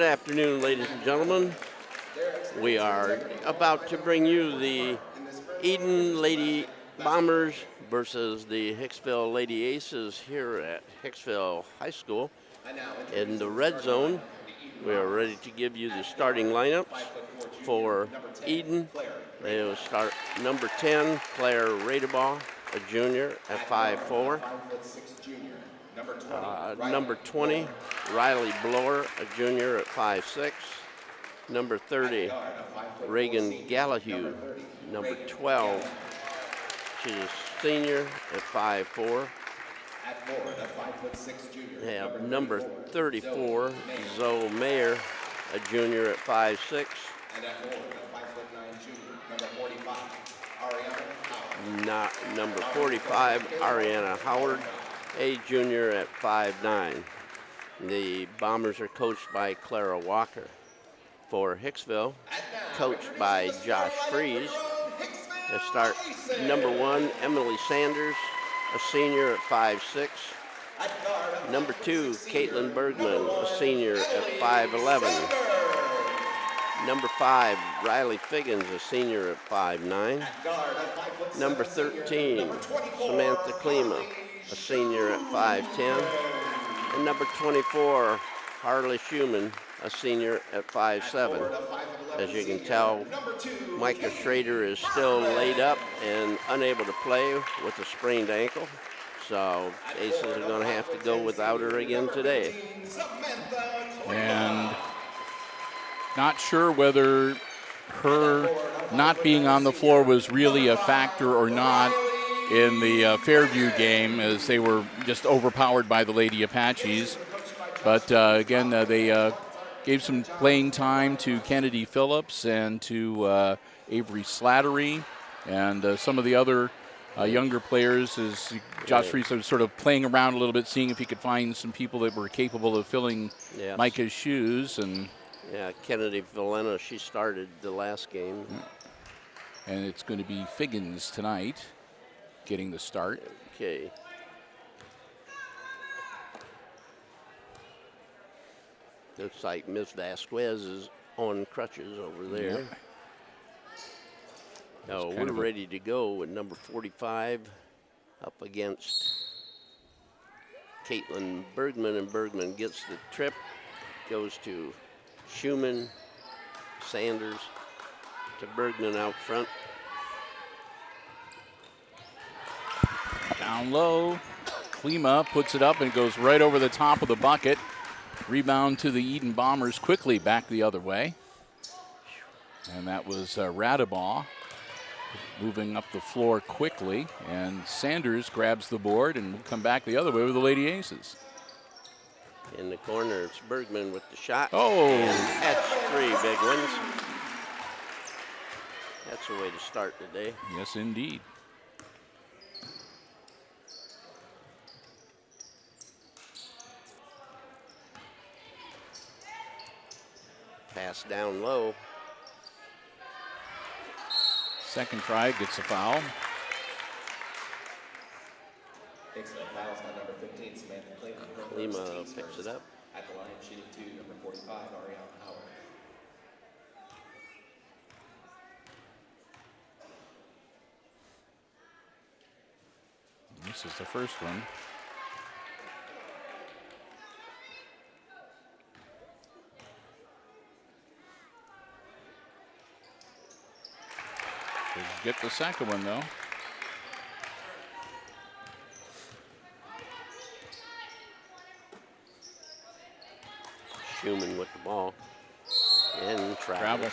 afternoon, ladies and gentlemen. We are about to bring you the Edon Lady Bombers versus the Hicksville Lady Aces here at Hicksville High School. In the red zone, we are ready to give you the starting lineups for Edon. They will start number 10, Claire Radebaugh, a junior at 5'4". Number 20, Riley Blower, a junior at 5'6". Number 30, Reagan Gallahue. Number 12, she's a senior at 5'4". They have number 34, Zoe Mayer, a junior at 5'6". Number 45, Ariana Howard, a junior at 5'9". The Bombers are coached by Clara Walker. For Hicksville, coached by Josh Fries. They start number 1, Emily Sanders, a senior at 5'6". Number 2, Caitlin Bergman, a senior at 5'11". Number 5, Riley Figgins, a senior at 5'9". Number 13, Samantha Klima, a senior at 5'10". And number 24, Harley Schumann, a senior at 5'7". As you can tell, Micah Schrader is still laid up and unable to play with a sprained ankle. So Aces are going to have to go without her again today. And not sure whether her not being on the floor was really a factor or not in the Fairview game, as they were just overpowered by the Lady Apaches. But again, they gave some playing time to Kennedy Phillips and to Avery Slattery and some of the other younger players, as Josh Fries was sort of playing around a little bit, seeing if he could find some people that were capable of filling Micah's shoes. And Kennedy Villena, she started the last game. And it's going to be Figgins tonight getting the start. Okay. Looks like Miss Vasquez is on crutches over there. Yep. No, we're ready to go with number 45 up against Caitlin Bergman, and Bergman gets the trip, goes to Schumann, Sanders to Bergman out front. Down low, Klima puts it up and it goes right over the top of the bucket. Rebound to the Edon Bombers, quickly back the other way. And that was Radebaugh moving up the floor quickly. And Sanders grabs the board and will come back the other way with the Lady Aces. In the corner, it's Bergman with the shot. Oh! And that's 3 big ones. That's the way to start the day. Yes, indeed. Pass down low. Second try, gets a foul. Klima picks it up. At the line, shooting 2, number 45, Ariana Howard. This is the first one. Get the second one, though. Schumann with the ball. And travel.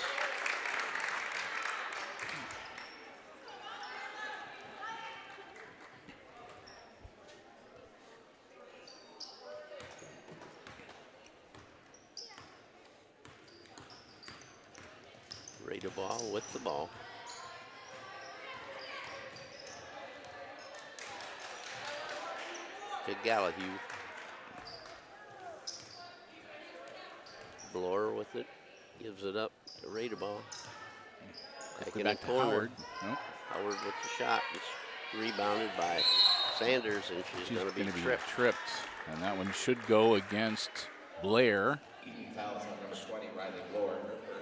Radebaugh with the ball. To Gallahue. Blower with it, gives it up to Radebaugh. Back in the corner. Howard. Nope. Howard with the shot. It's rebounded by Sanders, and she's going to be tripped. And that one should go against Blair. Edon fouls on number 20, Riley Bloor.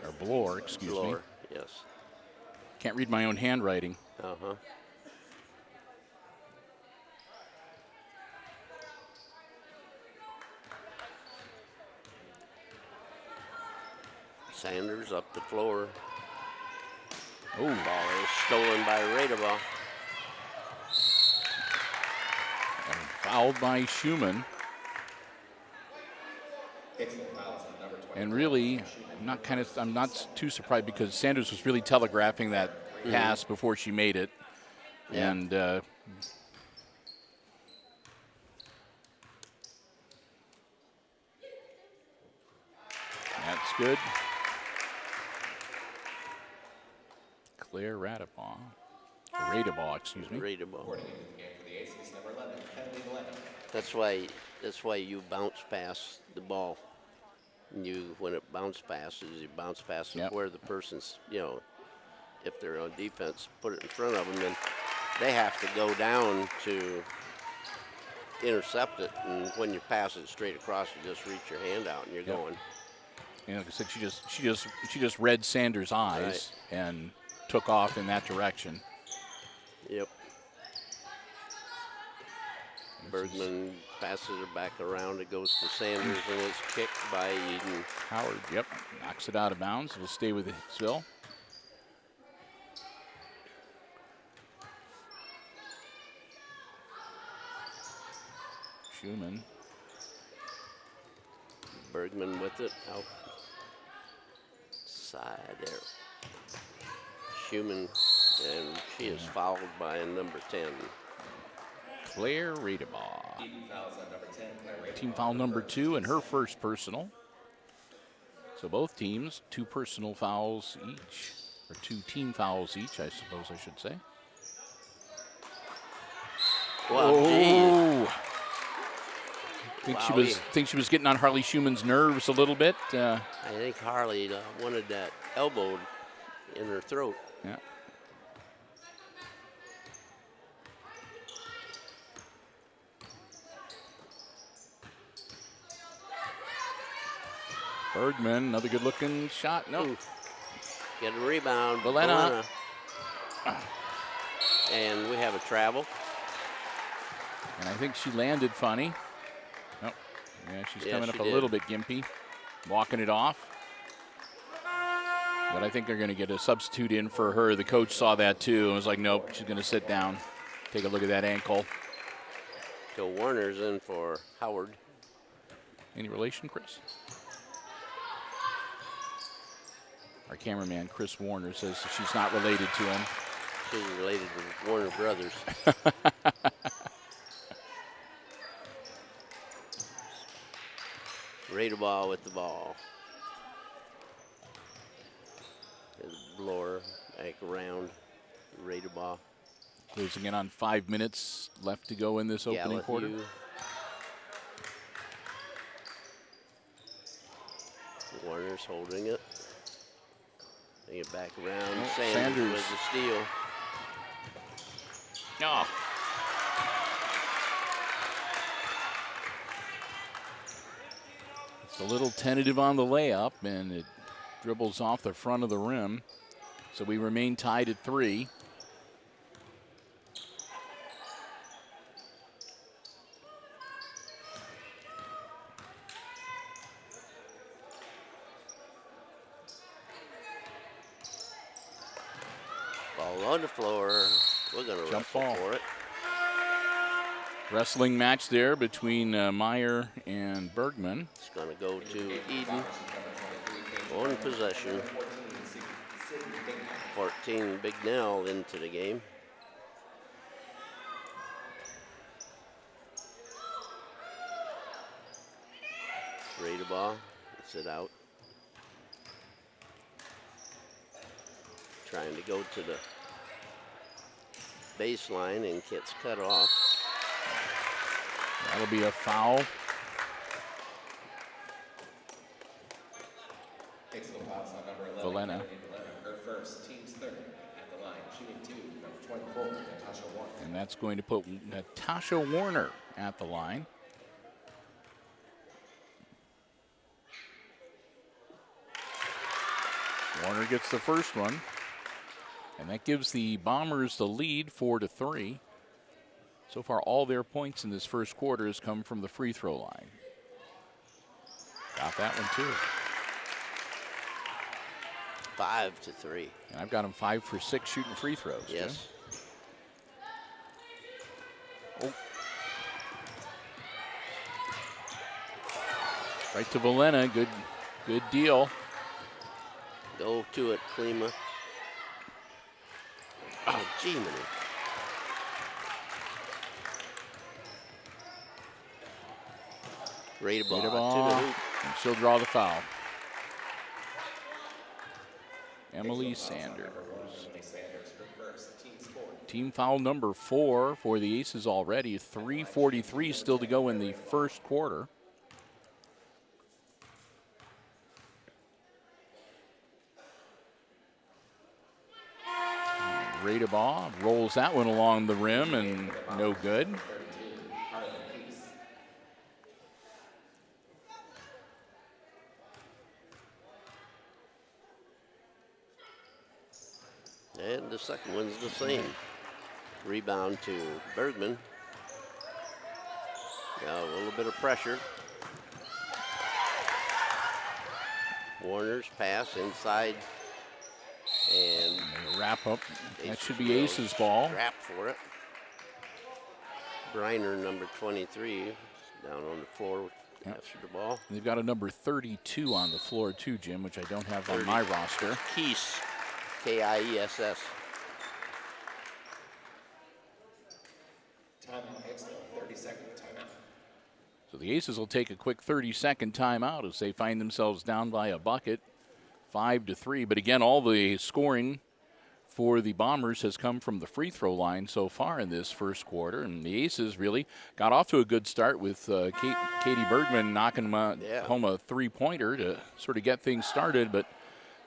Or Bloor, excuse me. Bloor, yes. Can't read my own handwriting. Uh-huh. Sanders up the floor. Oh, Ball is stolen by Radeball. and fouled by Schumann. Hicksville fouls on number 20. And really, I'm not too surprised because Sanders was really telegraphing that pass before she made it. Yeah. And that's good. Claire Radeball, excuse me. Radeball. Reporting into the game for the Aces, number 11, Kennedy 11. That's why you bounce pass the ball. When it bounce passes, you bounce passes Yep. where the person's, if they're on defense, put it in front of them, and they have to go down to intercept it. And when you pass it straight across, you just reach your hand out and you're going. Like I said, she just read Sanders' eyes and took off in that direction. Yep. Bergman passes it back around. It goes to Sanders, and it's kicked by Edon. Howard, knocks it out of bounds. It'll stay with Hicksville. Schumann. Bergman with it outside there. Schumann, and she is fouled by number 10. Claire Radeball. Edon fouls on number 10, Claire Radeball. Team foul number 2 and her first personal. So both teams, 2 personal fouls each, or 2 team fouls each, I suppose I should say. Well, geez. Think she was getting on Harley Schumann's nerves a little bit. I think Harley wanted that elbow in her throat. Yeah. Bergman, another good-looking shot. No. Get a rebound. Valena. And we have a travel. And I think she landed funny. Oh, yeah, she's coming up a little bit gimpy, walking it off. But I think they're going to get a substitute in for her. The coach saw that too and was like, nope, she's going to sit down. Take a look at that ankle. So Warner's in for Howard. Any relation, Chris? Our cameraman, Chris Warner, says she's not related to him. She's related to Warner Brothers. Radeball with the ball. Bloor back around. Radeball. Closing in on 5 minutes left to go in this opening quarter. Warner's holding it. Bring it back around. Oh, Sanders with the steal. Oh. It's a little tentative on the layup, and it dribbles off the front of the rim. So we remain tied at 3. Ball on the floor. We're going to wrestle ball for it. Wrestling match there between Meyer and Bergman. It's going to go to Edon. On possession. 14, Big Nell into the game. Radeball gets it out. Trying to go to the baseline and gets cut off. That'll be a foul. Hicksville fouls on number 11. Valena. Her first, team's third at the line. Shooting 2, number 24, Natasha Warner. And that's going to put Natasha Warner at the line. Warner gets the first one. And that gives the Bombers the lead 4-3. So far, all their points in this first quarter has come from the free throw line. Got that one too. 5-3. And I've got them 5 for 6 shooting free throws. Yes. Oh. Right to Valena. Good deal. Go to it, Klima. Oh, gee, minute. Rate of ball. To the hoop. And she'll draw the foul. Emily Sanders. Team foul number 4 for the Aces already. 3:43 still to go in the first quarter. Radebaugh rolls that one along the rim and no good. And the second one's the same. Rebound to Bergman. Now a little bit of pressure. Warner's pass inside. And they wrap up. That should be Ace's ball. Trap for it. Briner, number 23, down on the floor after the ball. They've got a number 32 on the floor too, Jim, which I don't have on my roster. Kiess. K-I-E-S-S. Timeout, Hicksville, 30-second timeout. So the Aces will take a quick 30-second timeout as they find themselves down by a bucket, 5-3. But again, all the scoring for the Bombers has come from the free throw line so far in this first quarter. And the Aces really got off to a good start with Katie Bergman knocking home a three-pointer to sort of get things started. But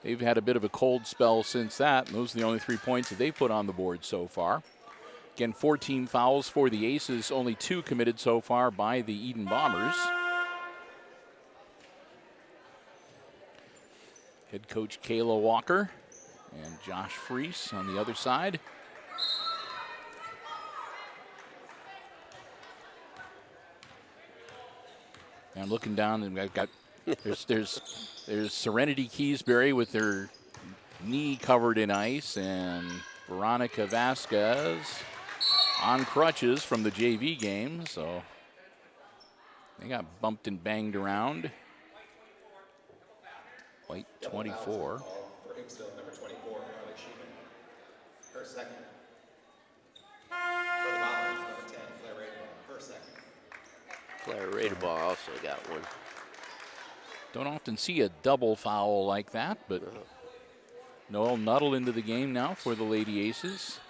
they've had a bit of a cold spell since that, and those are the only 3 points that they've put on the board so far. Again, 14 fouls for the Aces, only 2 committed so far by the Edon Bombers. Head coach Kayla Walker and Josh Freese on the other side. And I'm looking down, and I've got there's Serenity Keysbury with her knee covered in ice, and Veronica Vasquez on crutches from the JV game, so they got bumped and banged around. White 24. For Hicksville, number 24, Harley Sheehan. Her second. For the Bombers, number 10, Claire Radebaugh. Her second. Claire Radebaugh also got one. Don't often see a double foul like that, but Noel Nuttall into the game now for the Lady Aces.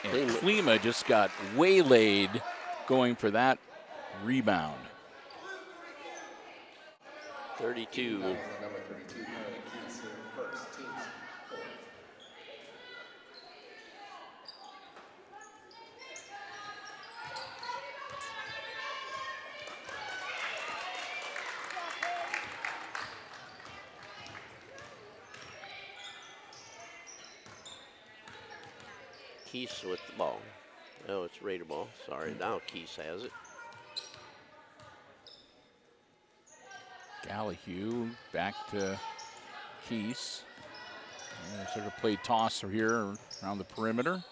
And Klima just got waylaid going for that rebound. 32. Number 32, Harley Keys here first, teams fourth. Keys with the ball. Oh, it's Radebaugh. Sorry, now Keys has it. Gallahue back to Keys. Sort of play tosser here around the perimeter.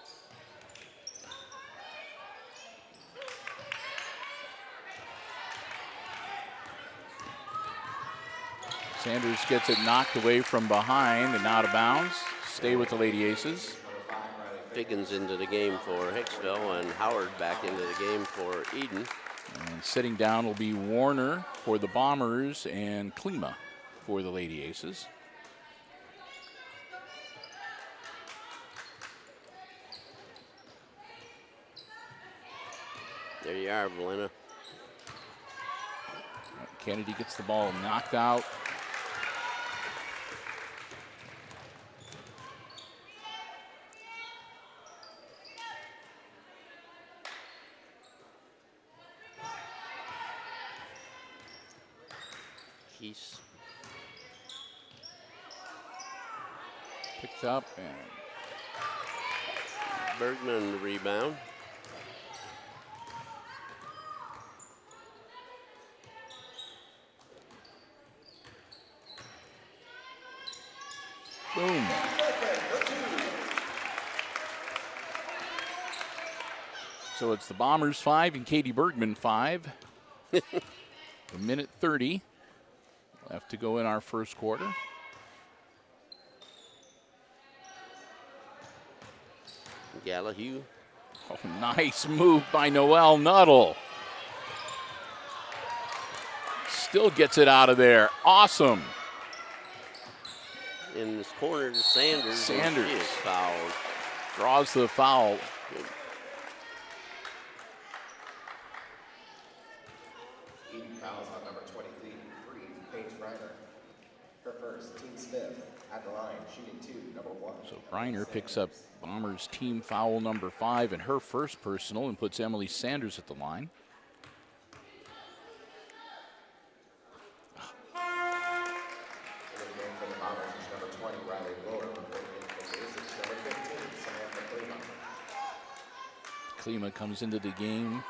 Sanders gets it knocked away from behind and out of bounds. Stay with the Lady Aces. Figgins into the game for Hicksville and Howard back into the game for Edon. And sitting down will be Warner for the Bombers and Klima for the Lady Aces. There you are, Valena. Kennedy gets the ball knocked out. Keys Picked up and Bergman the rebound. boom. So it's the Bombers 5 and Katie Bergman 5. A minute 30 left to go in our first quarter. Gallahue. Oh, nice move by Noelle Nuttall. Still gets it out of there. Awesome. In this corner to Sanders. Sanders. And she is fouled. Draws the foul. Edon fouls on number 23, Paige Reiner. Her first, team's fifth. At the line, shooting 2, number 1. So Reiner picks up Bombers team foul number 5 and her first personal and puts Emily Sanders at the line. In the game for the Bombers is number 20, Riley Blower. This is number 15, Samantha Klima. Klima comes into the game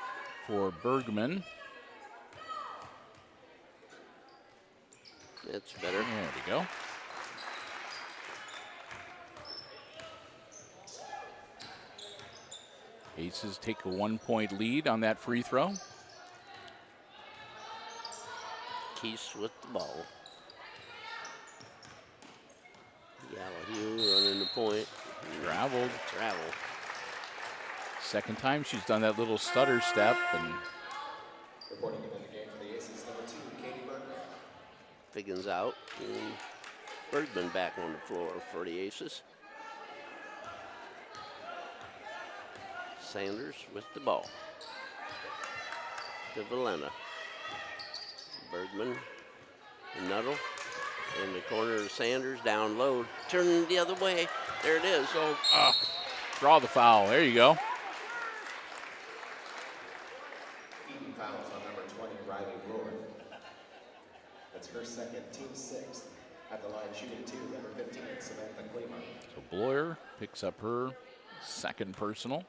for Bergman. That's better. There we go. Aces take a 1-point lead on that free throw. Keys with the ball. Gallahue running the point. Traveled. Travel. Second time she's done that little stutter step. And Reporting into the game for the Aces, number 2, Katie Bergman. Figgins out. And Bergman back on the floor for the Aces. Sanders with the ball. To Valena. Bergman. Nuttall. In the corner of Sanders. Down low. Turning the other way. There it is. Oh, draw the foul. There you go. Edon fouls on number 20, Riley Blower. That's her second, team 6th. At the line, shooting 2, number 15, Samantha Klima. So Bloyer picks up her second personal.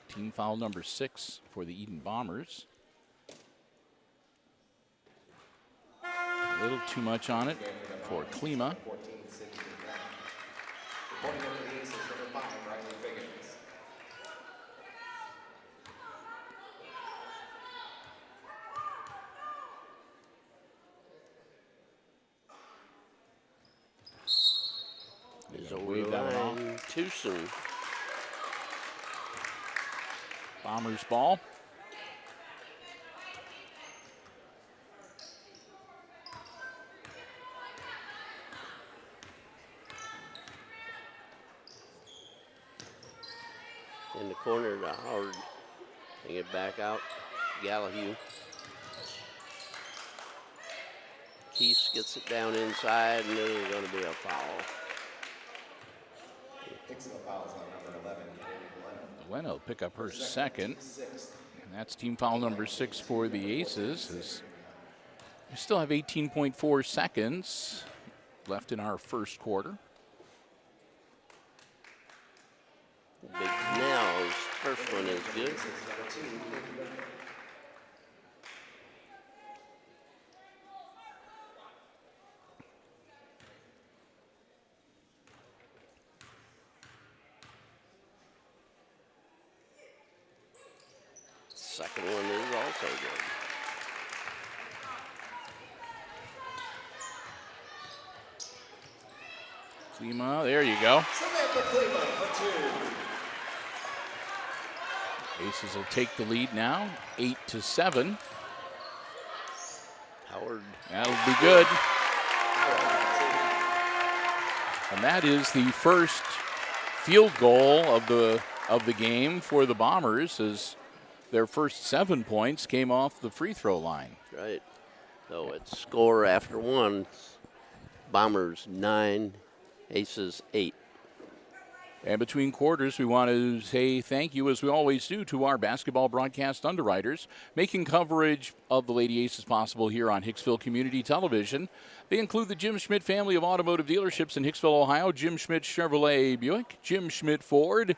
Team foul number 6 for the Edon Bombers. A little too much on it for Klima. 14, Sydney Brown. Reporting into the Aces, number 5, Riley Figgins. is over the line too soon. Bombers ball. In the corner to Howard. Bring it back out. Gallahue. Keith gets it down inside, and there's going to be a foul. Hicksville fouls on number 11, Valena will pick up her second. And that's team foul number 6 for the Aces. As we still have 18.4 seconds left in our first quarter. Big Nell's first one is good. Second one is also good. Klima, there you go. Samantha Klima for 2. Aces will take the lead now, 8-7. Howard. That'll be good. And that is the first field goal of the game for the Bombers, as their first 7 points came off the free throw line. Right. So it's score after one. Bombers 9, Aces 8. And between quarters, we want to say thank you, as we always do, to our basketball broadcast underwriters, making coverage of the Lady Aces possible here on Hicksville Community Television. They include the Jim Schmidt family of automotive dealerships in Hicksville, Ohio, Jim Schmidt Chevrolet Buick, Jim Schmidt Ford,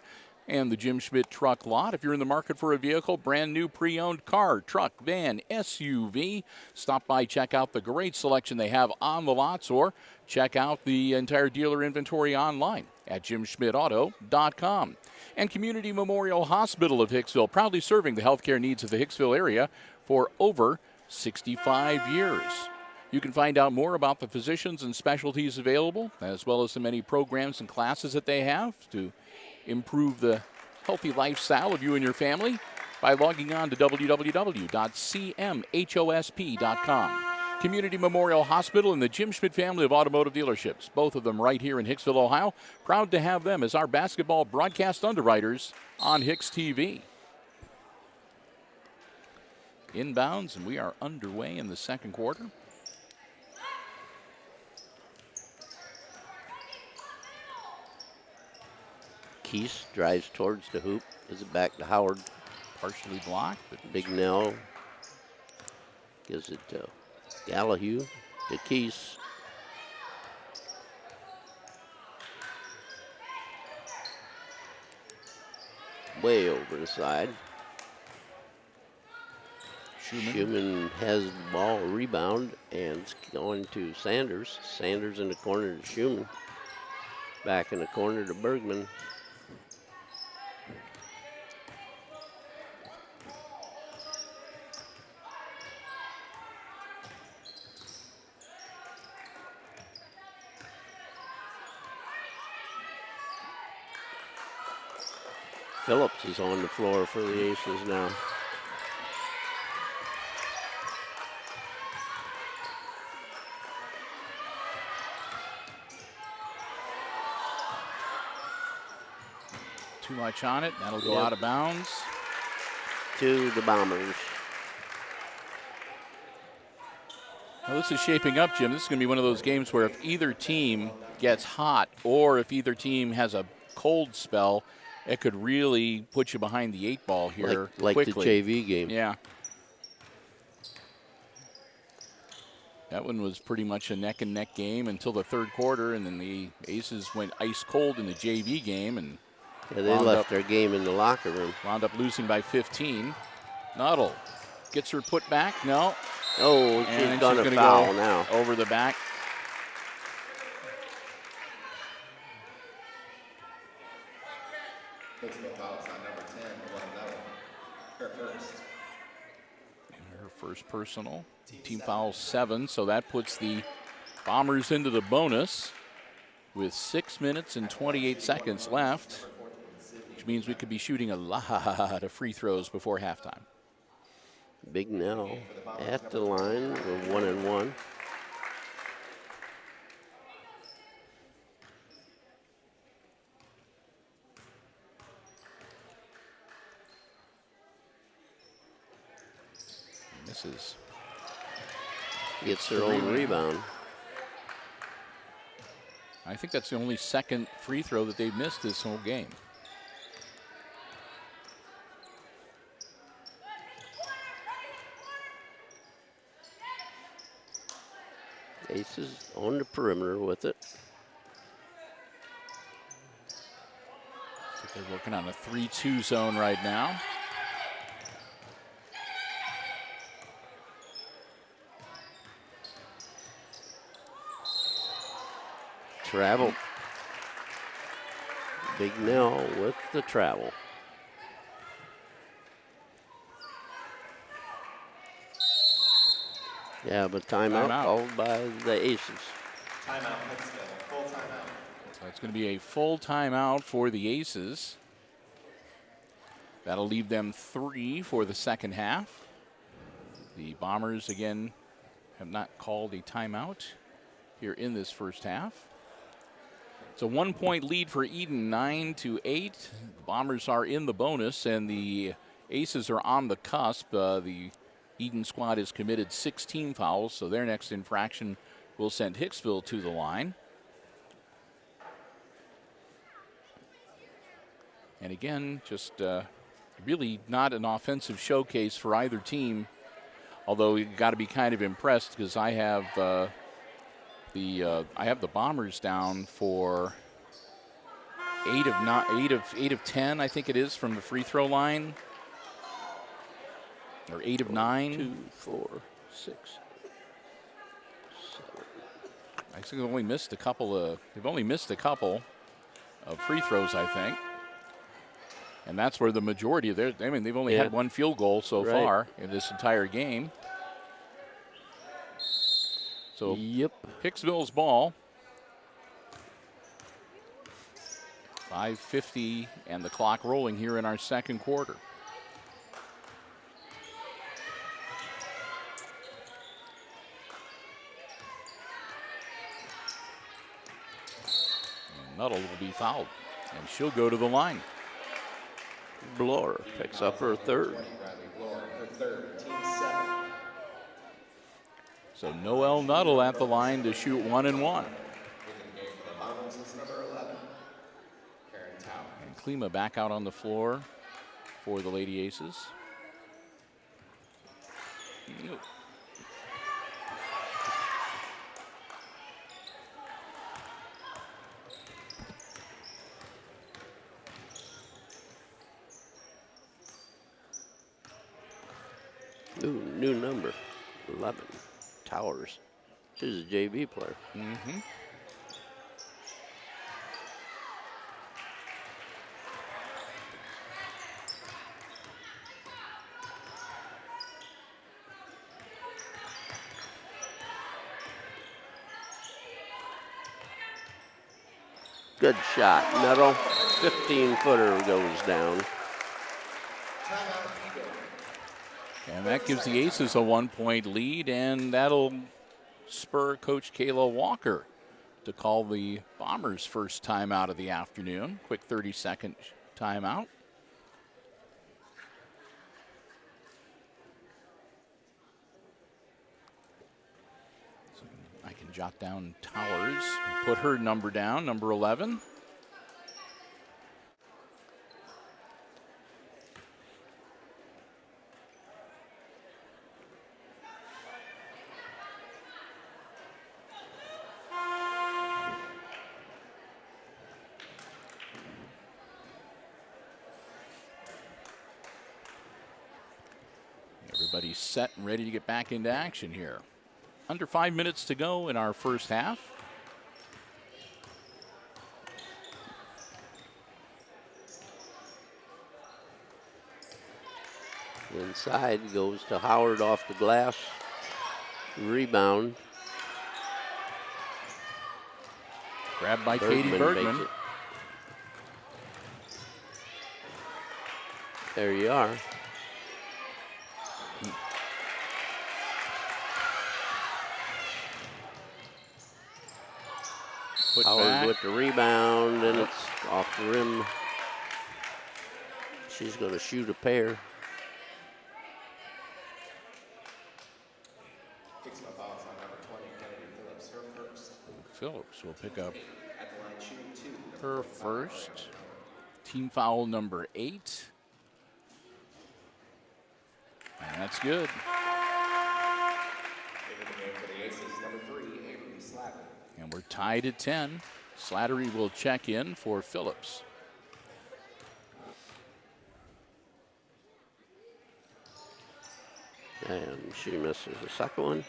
and the Jim Schmidt truck lot. If you're in the market for a vehicle, brand new pre-owned car, truck, van, SUV, stop by, check out the great selection they have on the lots, or check out the entire dealer inventory online at jimschmidtauto.com. And Community Memorial Hospital of Hicksville, proudly serving the healthcare needs of the Hicksville area for over 65 years. You can find out more about the physicians and specialties available, as well as the many programs and classes that they have to improve the healthy lifestyle of you and your family by logging on to www.cmhosp.com. Community Memorial Hospital and the Jim Schmidt family of automotive dealerships, both of them right here in Hicksville, Ohio. Proud to have them as our basketball broadcast underwriters on HIX-TV. Inbounds, and we are underway in the second quarter. Keese drives towards the hoop. Gives it back to Howard. Partially blocked. But Big Nell gives it to Gallahue, to Keese. Way over the side. Schumann has the ball, rebound, and it's going to Sanders. Sanders in the corner to Schumann. Back in the corner to Bergman. Phillips is on the floor for the Aces now. too much on it. That'll go out of bounds. To the Bombers. Well, this is shaping up, Jim. This is going to be one of those games where if either team gets hot or if either team has a cold spell, it could really put you behind the 8 ball here like quickly. the JV game. Yeah. That one was pretty much a neck-and-neck game until the third quarter, and then the Aces went ice cold in the JV game. And yeah, they left their game in the locker room. Wound up losing by 15. Nuttall gets her put back. No. Oh, she's going to foul now. Over the back. Hicksville fouls on number 10, her first. Her first personal. Team foul 7, so that puts the Bombers into the bonus with 6 minutes and 28 seconds left, which means we could be shooting a lot of free throws before halftime. Big Nell at the line. We're 1-1. Misses. Gets her own rebound. I think that's the only second free throw that they've missed this whole game. Aces on the perimeter with it. They're working on a 3-2 zone right now. Travel. Big Nell with the travel. Yeah, but timeout called by the Aces. Timeout, Hicksville, full timeout. So it's going to be a full timeout for the Aces. That'll leave them 3 for the second half. The Bombers, again, have not called a timeout here in this first half. It's a 1-point lead for Edon, 9-8. The Bombers are in the bonus, and the Aces are on the cusp. The Edon squad has committed 16 fouls, so their next infraction will send Hicksville to the line. And again, just really not an offensive showcase for either team, although you've got to be kind of impressed because I have the Bombers down for 8 of 10, I think it is, from the free throw line. Or 8 of 9. 2, 4, 6, 7. I think they've only missed a couple of free throws, I think. And that's where the majority of their, I mean, they've only had one field goal so far in this entire game. So Hicksville's ball. 5:50 and the clock rolling here in our second quarter. And Nuttall will be fouled, and she'll go to the line. Bloor picks up her third. So Noelle Nuttall at the line to shoot 1 and 1. And Klima back out on the floor for the Lady Aces. Ooh, new number, 11, Towers. She's a JV player. Mm-hmm. Good shot, Nuttall. 15-footer goes down. And that gives the Aces a 1-point lead, and that'll spur Coach Kayla Walker to call the Bombers' first timeout of the afternoon. Quick 30-second timeout. So I can jot down Towers, put her number down, number 11. Everybody's set and ready to get back into action here. Under 5 minutes to go in our first half. Inside goes to Howard off the glass. Rebound. Grabbed by Katie Bergman. makes it. There you are. Put Howard back. with the rebound, and it's off the rim. She's going to shoot a pair. Phillips will pick up her first. Team foul number 8. And that's good. And we're tied at 10. Slattery will check in for Phillips. And she misses the second one.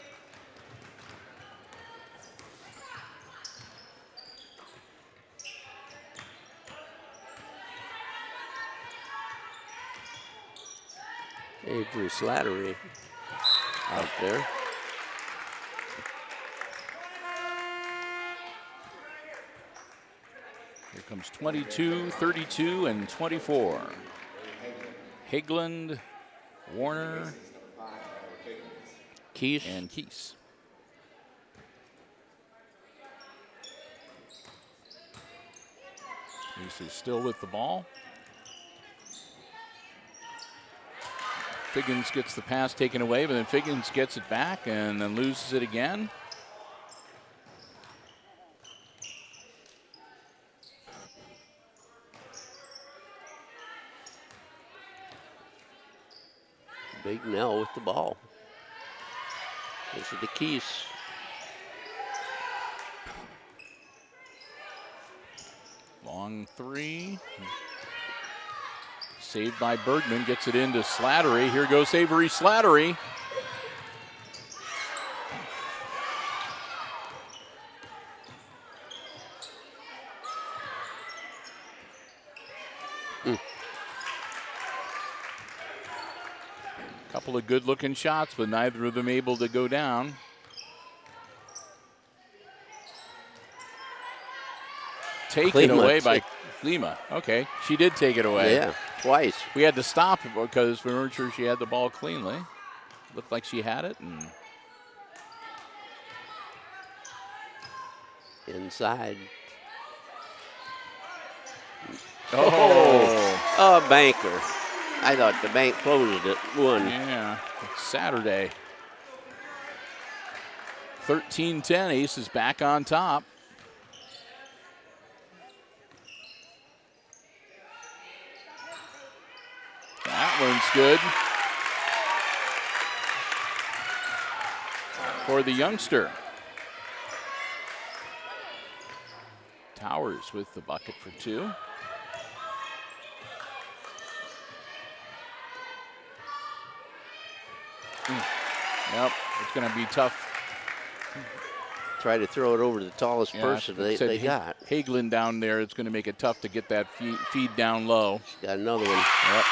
Avery Slattery out there. Here comes 22, 32, and 24. Higland, Warner, Keys. and Keese. Keese is still with the ball. Figgins gets the pass taken away, but then Figgins gets it back and then loses it again. Big Nell with the ball. This is the Keys. Long three. Saved by Bergman, gets it into Slattery. Here goes Avery Slattery. Couple of good-looking shots, but neither of them able to go down. Taken away by Klima. Okay, she did take it away. Yeah, twice. We had to stop it because we weren't sure she had the ball cleanly. Looked like she had it. And inside. Oh, a banker. I thought the bank closed at 1. Yeah, it's Saturday. 13-10, Ace is back on top. That one's good for the youngster. Towers with the bucket for 2. Yep, it's going to be tough. Try to throw it over to the tallest person they got. Hagelin down there, it's going to make it tough to get that feed down low. Got another one. Yep.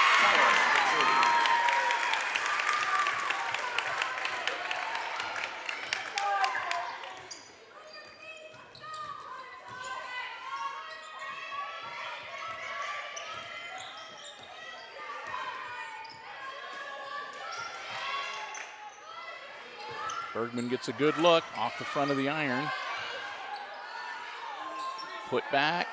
Bergman gets a good look off the front of the iron. Put back.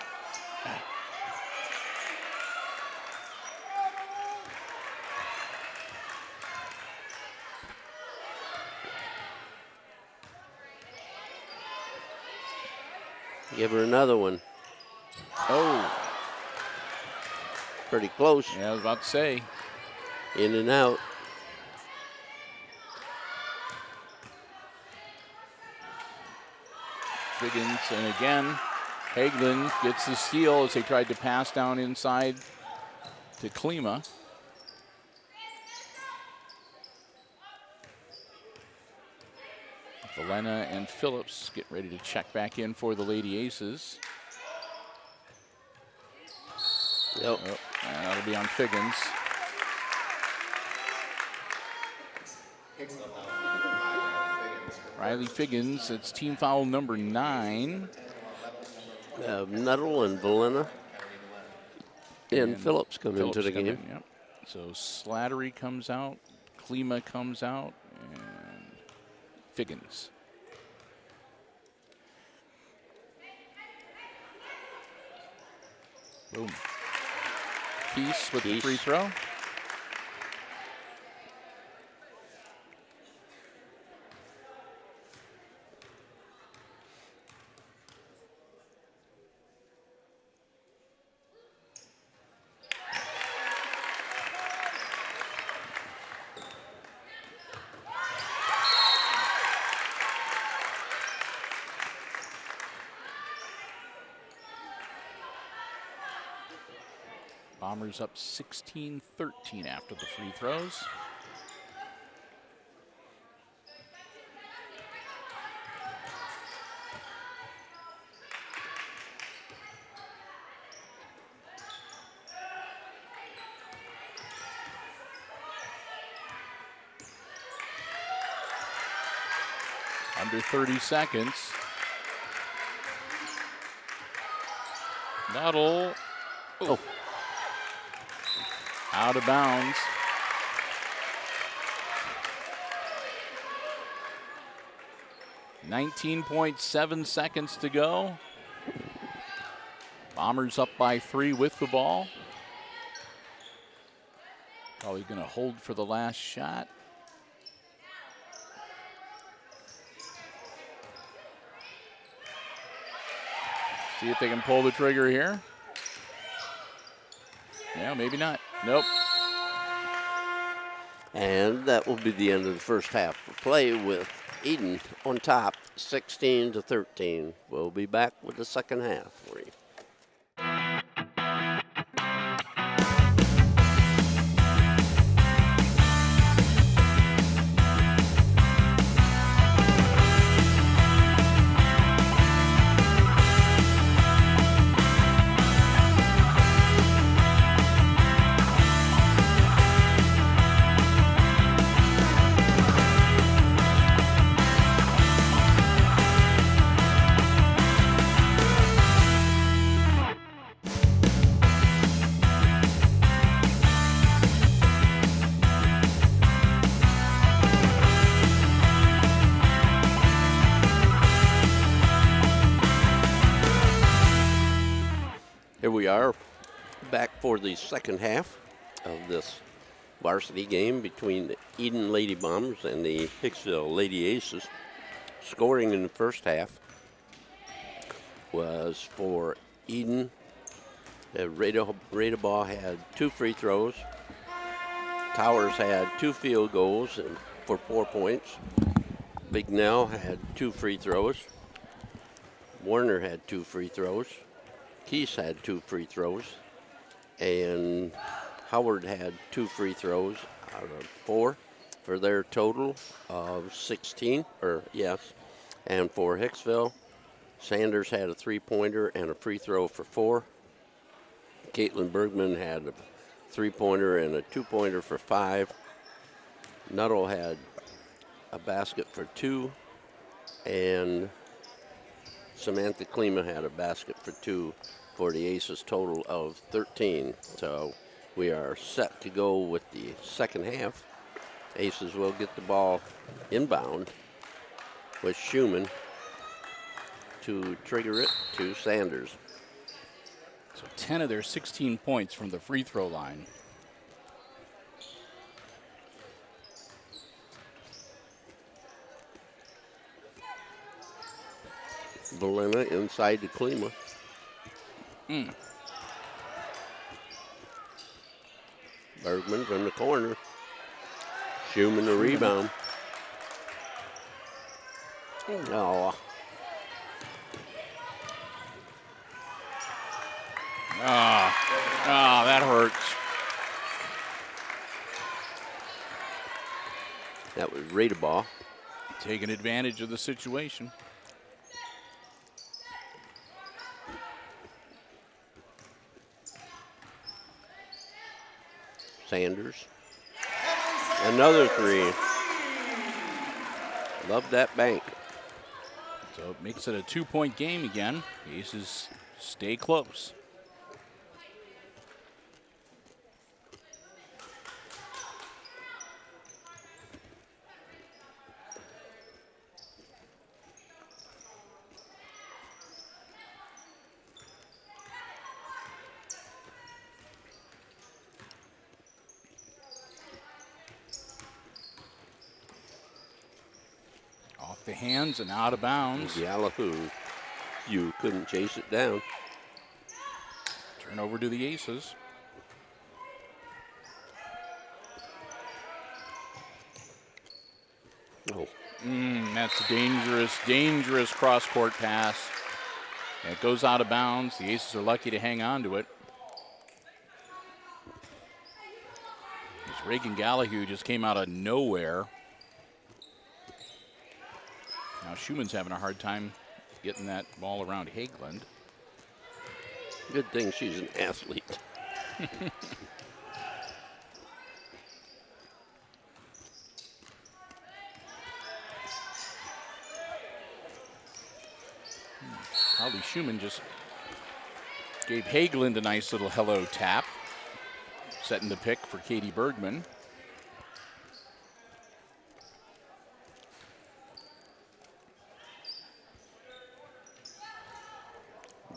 Give her another one. Oh. Pretty close. Yeah, I was about to say. In and out. Figgins, and again, Hagelin gets the steal as they tried to pass down inside to Klima. Valena and Phillips get ready to check back in for the Lady Aces. Yep. Oh, and that'll be on Figgins. Riley Figgins, it's team foul number 9. Nuttall and Valena and Phillips come into the game. Yep. So Slattery comes out, Klima comes out, and Figgins. Boom. Keys with the free throw. Bombers up 16-13 after the free throws. Under 30 seconds. Nuttall. Oh. Out of bounds. .7 seconds to go. Bombers up by 3 with the ball. Probably going to hold for the last shot. See if they can pull the trigger here. Yeah, maybe not. Nope. And that will be the end of the first half of play with Edon on top, 16-13. We'll be back with the second half for you. Here we are back for the second half of this varsity game between the Edon Lady Bombers and the Hicksville Lady Aces. Scoring in the first half was for Edon. Radabaugh had 2 free throws. Towers had 2 field goals and for 4 points. Bignell had 2 free throws. Warner had 2 free throws. Keese had 2 free throws, and Howard had 2 free throws out of 4 for their total of 16, and for Hicksville, Sanders had a 3-pointer and a free throw for 4. Caitlin Bergman had a 3-pointer and a 2-pointer for 5. Nuttall had a basket for 2, and Samantha Klima had a basket for 2 for the Aces total of 13. So we are set to go with the second half. Aces will get the ball inbound with Schumann to trigger it to Sanders. So 10 of their 16 points from the free throw line. Valena inside to Klima. Bergman from the corner. Schumann the rebound. Oh. That hurts. That was Radabaugh. Taking advantage of the situation. Sanders. Another 3. Love that bank. So it makes it a 2-point game again. The Aces stay close. The hands and out of bounds. Yahoo! You couldn't chase it down. Turnover to the Aces. Oh. That's a dangerous cross-court pass. And it goes out of bounds. The Aces are lucky to hang on to it. This Reagan Gallahue just came out of nowhere. Now Schumann's having a hard time getting that ball around Hageland. Good thing she's an athlete. Probably Schumann just gave Hageland a nice little hello tap, setting the pick for Katie Bergman.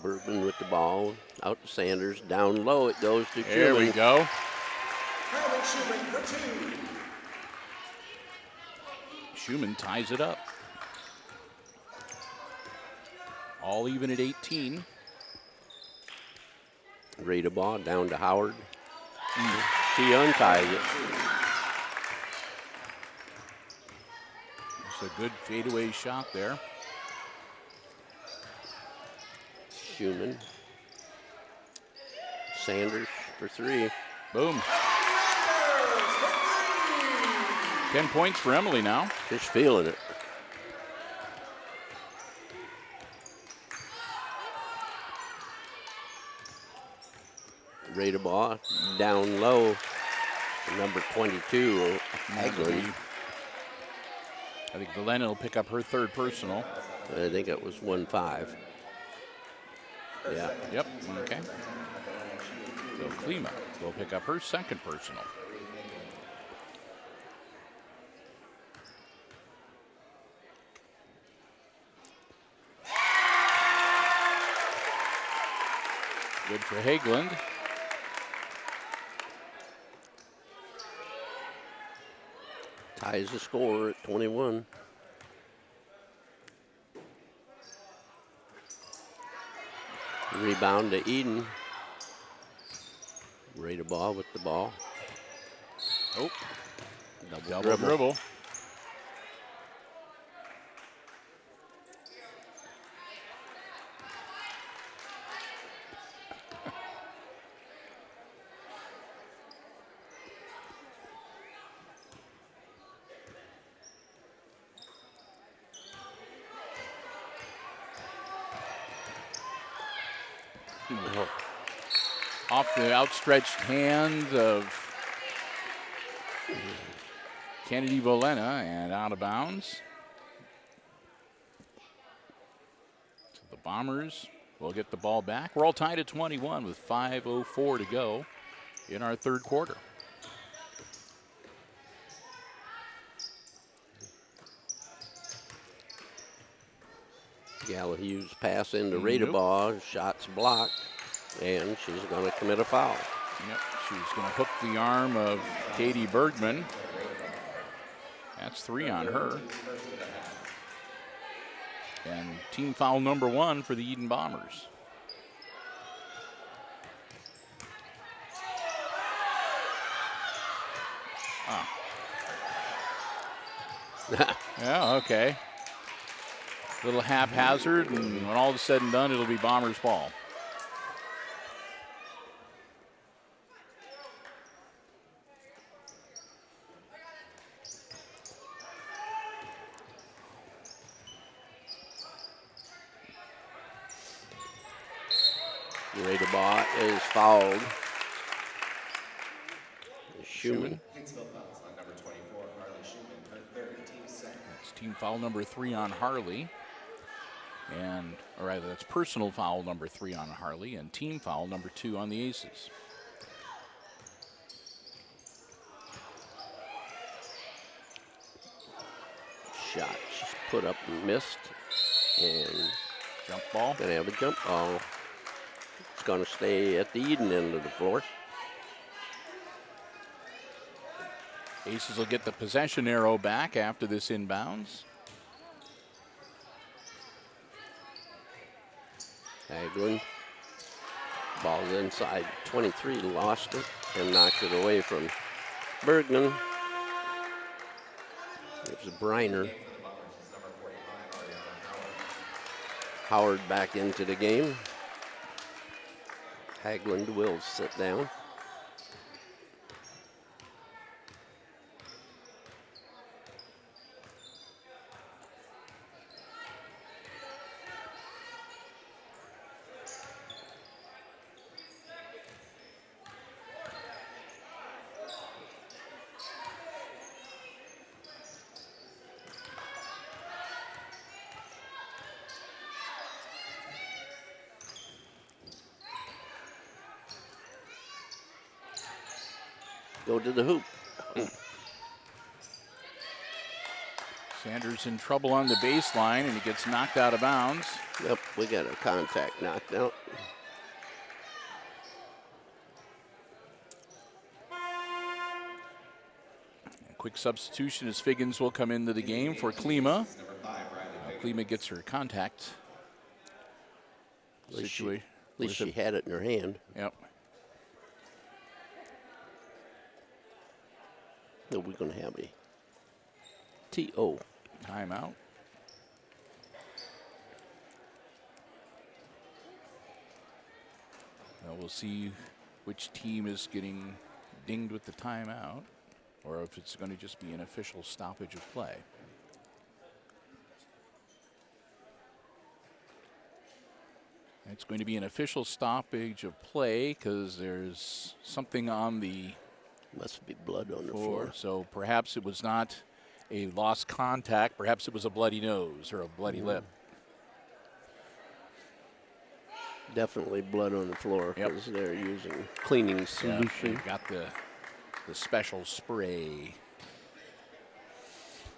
Bergman with the ball, out to Sanders, down low it goes to Schumann. There we go. Harley Schumann for 2. Schumann ties it up. All even at 18. Rita ball down to Howard. She unties it. It's a good fadeaway shot there. Schumann. Sanders for 3. Boom. 10 points for Emily now. Just feeling it. Rita ball down low. Number 22, Haglund. I think Glenn will pick up her 3rd personal. I think it was 1-5. Yeah. Yep, okay. So Klima will pick up her 2nd personal. Good for Haglund. Ties the score at 21. Rebound to Edon. Rita ball with the ball. Oh, Double dribble. Off the outstretched hand of Kennedy Volena and out of bounds. So the Bombers will get the ball back. We're all tied at 21 with 5:04 to go in our 3rd quarter. Hughes pass into Rita ball. Shots blocked. And she's going to commit a foul. Yep, she's going to hook the arm of Katie Bergman. That's 3 on her. And team foul number 1 for the Edon Bombers. Yeah, okay. A little haphazard, and when all is said and done, it'll be Bombers ball. Rita ball is fouled. Schumann. Hicksville fouls on number 24, Harley Schumann, her 3rd, team 2nd. That's team foul number 3 on Harley. And, or rather, that's personal foul number 3 on Harley and team foul number 2 on the Aces. Shot she's put up and missed. And Jump ball. gonna have a jump ball. It's gonna stay at the Edon end of the floor. Aces will get the possession arrow back after this inbounds. Haglund. Ball's inside 23, lost it and knocked it away from Bergman. It was Briner. Howard back into the game. Haglund will sit down. Go to the hoop. Sanders in trouble on the baseline, and he gets knocked out of bounds. Yep, we got a contact knocked out. quick substitution as Figgins will come into the game for Klima. Klima gets her contact. At least she had it in her hand. Yep. So we're going to have a TO. Timeout. Now we'll see which team is getting dinged with the timeout, or if it's going to just be an official stoppage of play. It's going to be an official stoppage of play because there's something on the Must be blood on the floor. So perhaps it was not a lost contact. Perhaps it was a bloody nose or a bloody lip. Definitely blood on the floor because they're using cleaning solution. They've got the special spray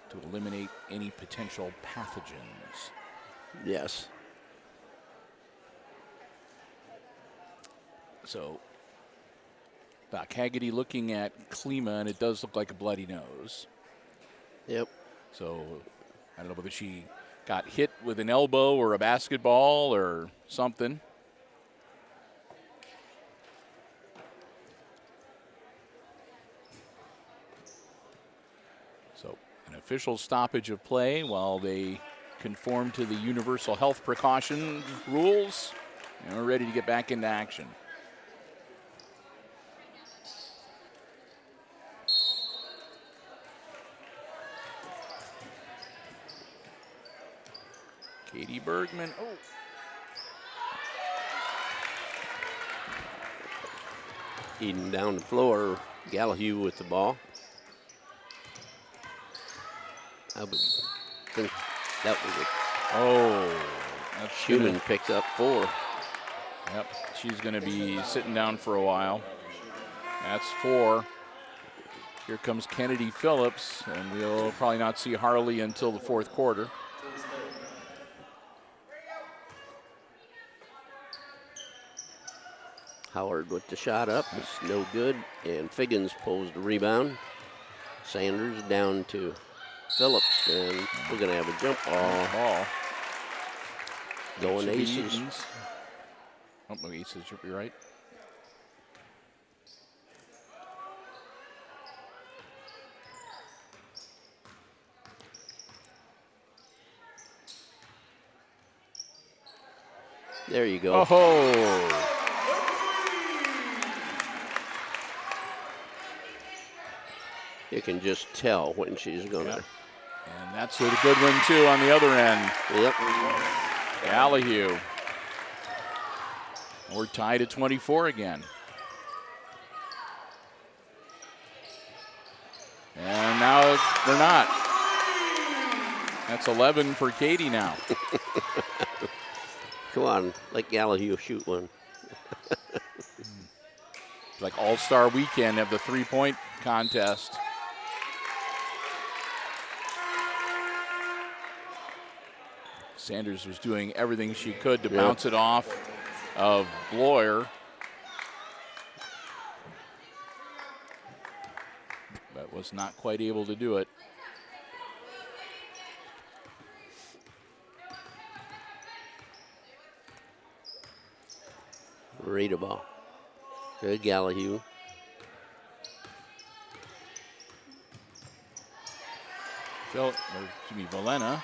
to eliminate any potential pathogens. Yes. So Doc Haggerty looking at Klima, and it does look like a bloody nose. Yep. So I don't know whether she got hit with an elbow or a basketball or something. So an official stoppage of play while they conform to the universal health precaution rules, and we're ready to get back into action. Katie Bergman. Oh. Edon down the floor. Gallahue with the ball. I would think that was it. Oh. That's Schumann picks up 4. Yep. She's going to be sitting down for a while. That's 4. Here comes Kennedy Phillips, and we'll probably not see Harley until the fourth quarter. Howard with the shot up. It's no good. And Figgins pulls the rebound. Sanders down to Phillips. And we're going to have a jump ball. Going Aces. Oh, no, Aces, you're right. There you go. Oh! You can just tell when she's going to. And that's a good one, too, on the other end. Yep. Gallahue. We're tied at 24 again. And now they're not. That's 11 for Katie now. Come on, let Gallahue shoot one. Like All-Star Weekend of the three-point contest. Sanders was doing everything she could to bounce it off of Bloyer. But was not quite able to do it. Read a ball. Good Gallahue. Valena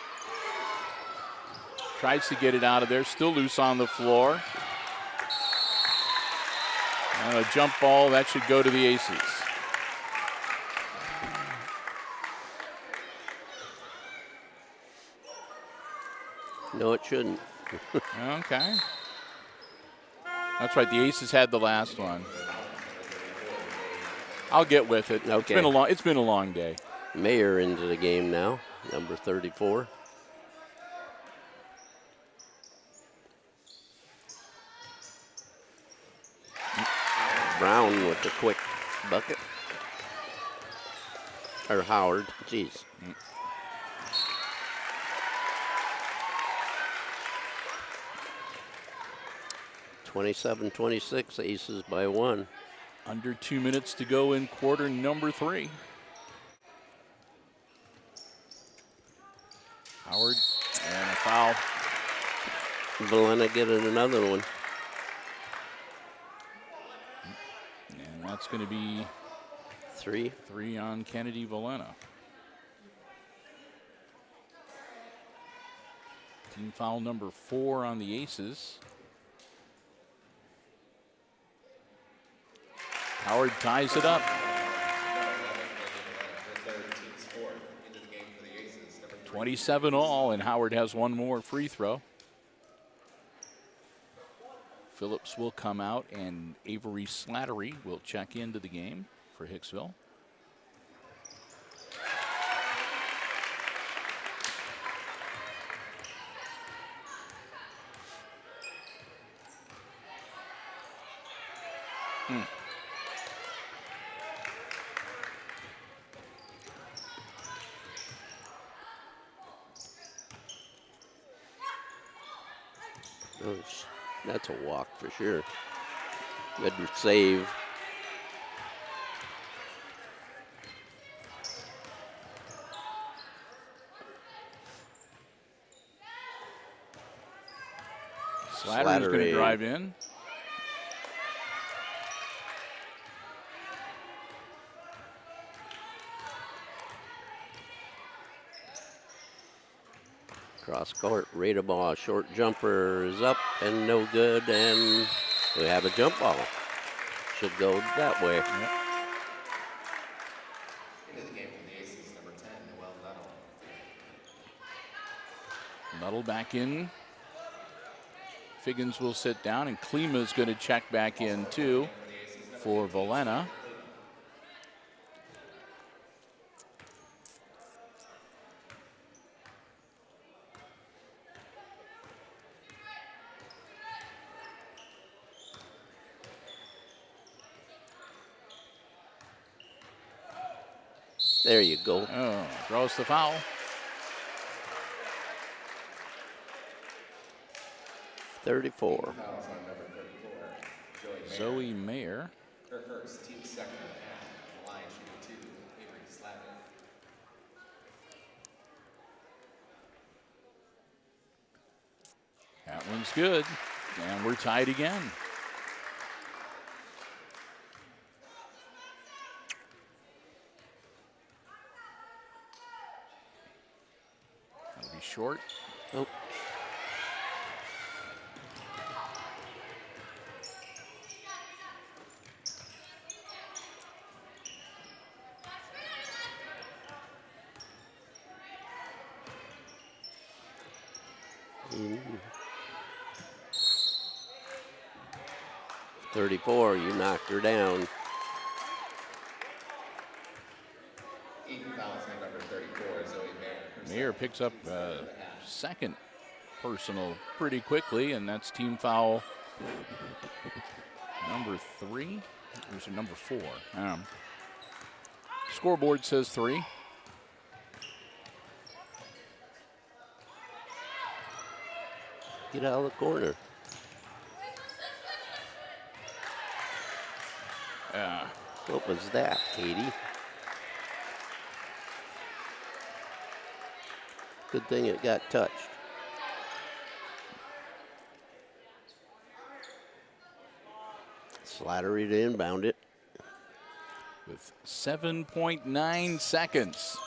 tries to get it out of there, still loose on the floor. And a jump ball, that should go to the Aces. No, it shouldn't. Okay. That's right, the Aces had the last one. I'll get with it. Okay. It's been a long day. Mayer into the game now, number 34. Brown with the quick bucket. Or Howard, jeez. 27-26, Aces by 1. Under 2 minutes to go in quarter number 3. Valena getting another one. And that's going to be 3. 3 on Kennedy Valena. Team foul number 4 on the Aces. Howard ties it up. 27 all, and Howard has one more free throw. Phillips will come out, and Avery Slattery will check into the game for Hicksville. That's a walk for sure. Good save. Slattery's going to drive in. Cross court, rate a ball, short jumper is up and no good, and we have a jump ball. Should go that way. Yep. Into the game for the Aces, number 10, Noel Nuttall. Nuttall back in. Figgins will sit down, and Klima's going to check back in too for Valena. There you go. Oh, draws the foul. .34. Fouls on number 34, Zoe Mayer. Her first, team second and a half. The line shooting 2, Avery Slattery. That one's good, and we're tied again. That'll be short. Oh. Mm. 34, you knocked her down. Eaton fouls on number 34, Zoe Mayer. Mayer picks up second personal pretty quickly, and that's team foul number 3. Or is it number 4? Scoreboard says 3. Get out of the corner. What was that, Katie? Good thing it got touched. Slattery to inbound it. With 7.9 seconds.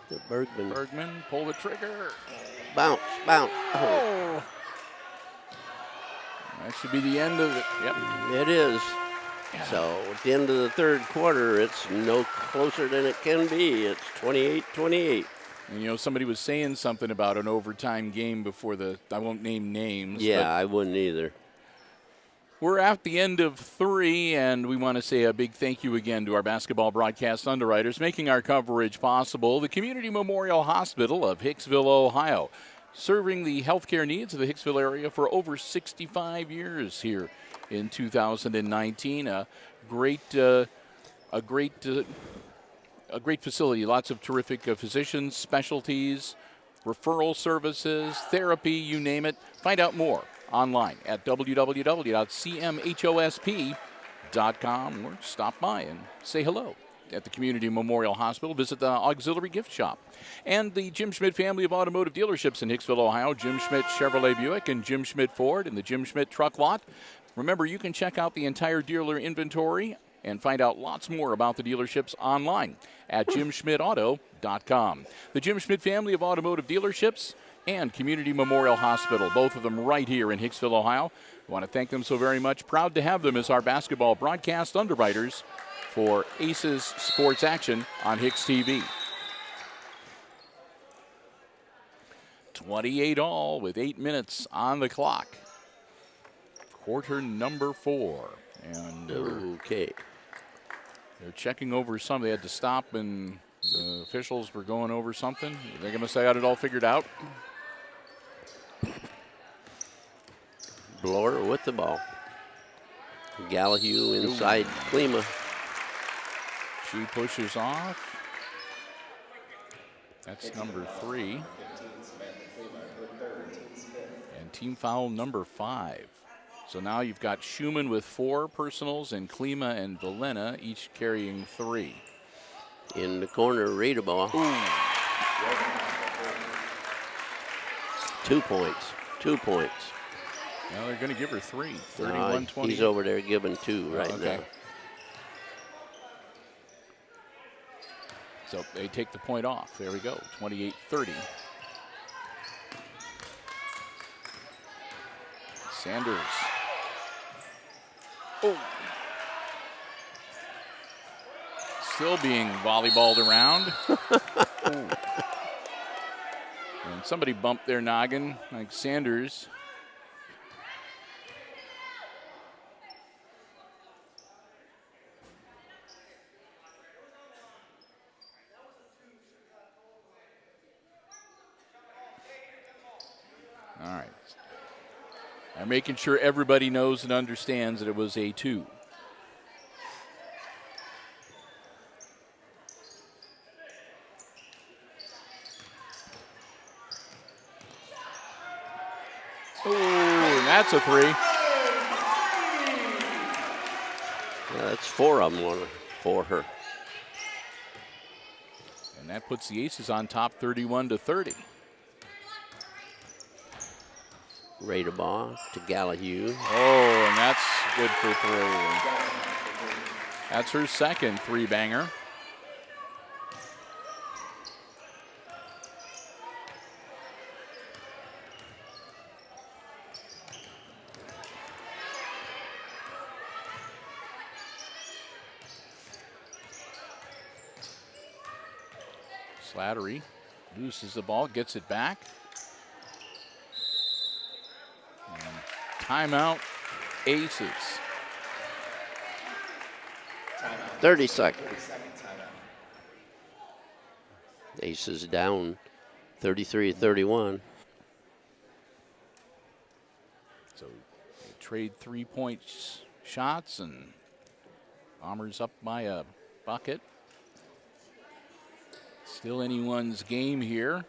To Bergman. Bergman, pull the trigger. Bounce, bounce. Oh. That should be the end of it. Yep. It is. So at the end of the third quarter, it's no closer than it can be. It's 28-28. And, you know, somebody was saying something about an overtime game before I won't name names. Yeah, I wouldn't either. We're at the end of 3, and we want to say a big thank you again to our basketball broadcast underwriters making our coverage possible. The Community Memorial Hospital of Hicksville, Ohio, serving the healthcare needs of the Hicksville area for over 65 years here in 2019. A great facility. Lots of terrific physicians, specialties, referral services, therapy, you name it. Find out more online at www.cmhosp.com or stop by and say hello at the Community Memorial Hospital. Visit the auxiliary gift shop. And the Jim Schmidt family of automotive dealerships in Hicksville, Ohio, Jim Schmidt Chevrolet Buick and Jim Schmidt Ford and the Jim Schmidt truck lot. Remember, you can check out the entire dealer inventory and find out lots more about the dealerships online at jimschmidtauto.com. The Jim Schmidt family of automotive dealerships and Community Memorial Hospital, both of them right here in Hicksville, Ohio. I want to thank them so very much. Proud to have them as our basketball broadcast underwriters for Aces Sports Action on HIX-TV. 28 all with 8 minutes on the clock. Quarter number 4. And Okay. they're checking over some. They had to stop and the officials were going over something. They're going to say I got it all figured out. Blower with the ball. Gallahue inside Klima. She pushes off. That's number 3. And team foul number 5. So now you've got Schumann with 4 personals and Klima and Valena each carrying 3. In the corner, Radeball. 2 points. 2 points. Now they're going to give her 3. No, 31-20. he's over there giving 2 right now. So they take the point off. There we go. 28-30. Sanders. Oh. Still being volleyballed around. And somebody bumped their noggin, like Sanders. All right. I'm making sure everybody knows and understands that it was a 2. Oh, that's a 3. Yeah, that's 4 of them for her. And that puts the Aces on top 31-30. Radeball to Gallahue. Oh, and that's good for 3. That's her second 3-banger. Slattery loses the ball, gets it back. And timeout, Aces. 30 seconds. Aces down 33-31. So they trade 3-point shots and Bombers up by a bucket. Still anyone's game here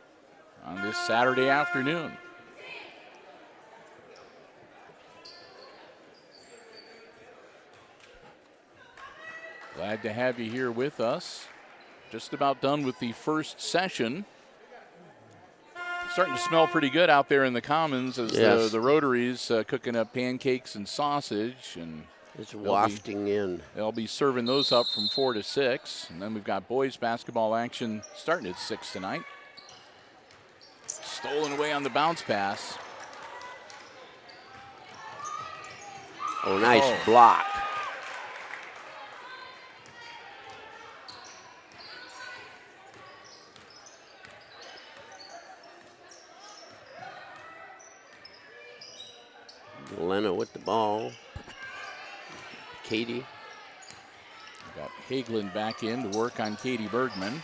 on this Saturday afternoon. Glad to have you here with us. Just about done with the first session. Starting to smell pretty good out there in the Commons as the Rotaries cooking up pancakes and sausage. And it's wafting in. They'll be serving those up from 4 to 6. And then we've got boys basketball action starting at 6 tonight. Stolen away on the bounce pass. Oh, nice block. Lena with the ball. Katie. Got Hagelin back in to work on Katie Bergman.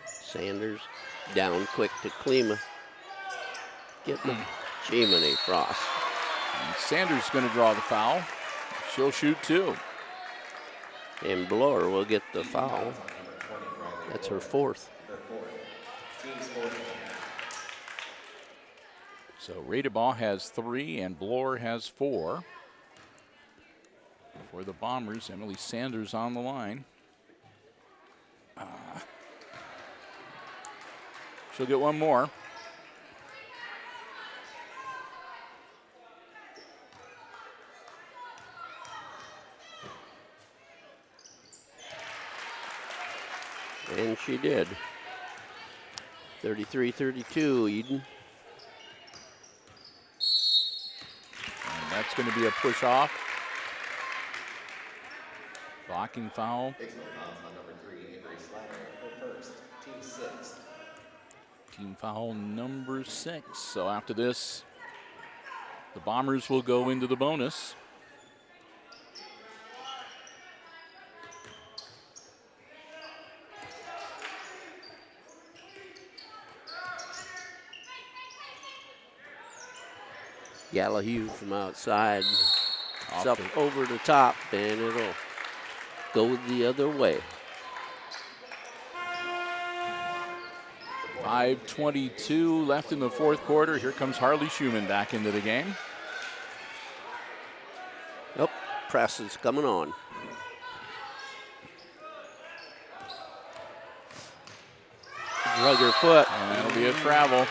Sanders down quick to Klima. Get the Jiminy Frost. And Sanders going to draw the foul. She'll shoot 2. And Blower will get the foul. That's her 4th. So Radebaugh has 3 and Bloor has 4. For the Bombers, Emily Sanders on the line. She'll get one more. And she did. 33-32, Edon. And that's going to be a push off. Blocking foul. Hicksville fouls on number 3, Avery Slatter, her first, team 6. Team foul number 6. So after this, the Bombers will go into the bonus. Gallahue from outside. It's Off up over the top, and it'll go the other way. 5:22 left in the fourth quarter. Here comes Harley Schumann back into the game. Oh, press is coming on. Drug her foot. And that'll be a travel.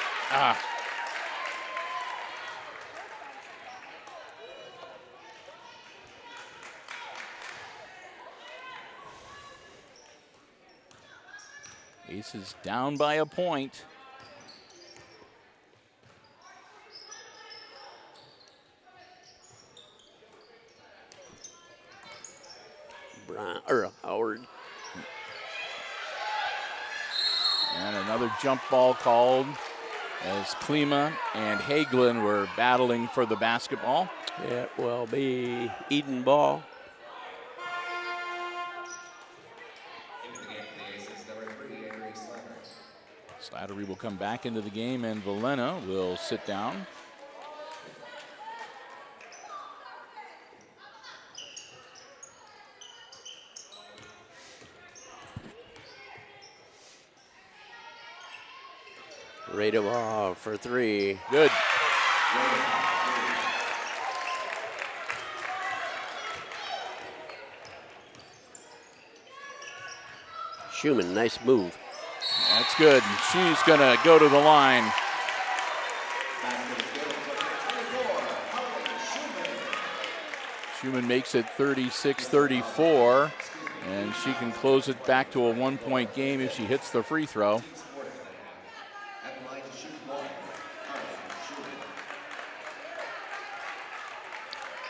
Aces down by a point. Howard. And another jump ball called as Klima and Hagelin were battling for the basketball. It will be Edon ball. Into the game for the Aces, number 3, Avery Slatter. Slattery will come back into the game, and Valena will sit down. Radebaugh for 3. Good. Schumann, nice move. That's good. She's going to go to the line. Schumann makes it 36-34, and she can close it back to a one-point game if she hits the free throw.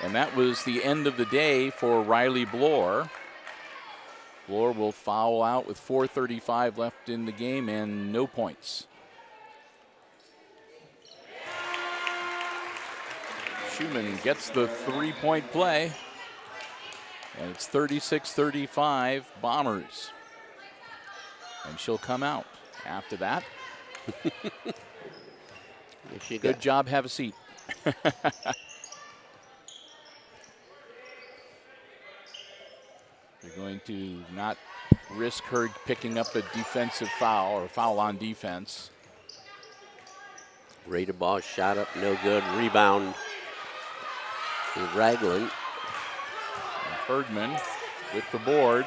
And that was the end of the day for Riley Bloor. Bloor will foul out with 4:35 left in the game and no points. Schumann gets the three-point play, and it's 36-35 Bombers. And she'll come out after that. Good job, have a seat. They're going to not risk her picking up a defensive foul or foul on defense. Radebaugh shot up, no good. Rebound to Ragland. And Bergman with the board.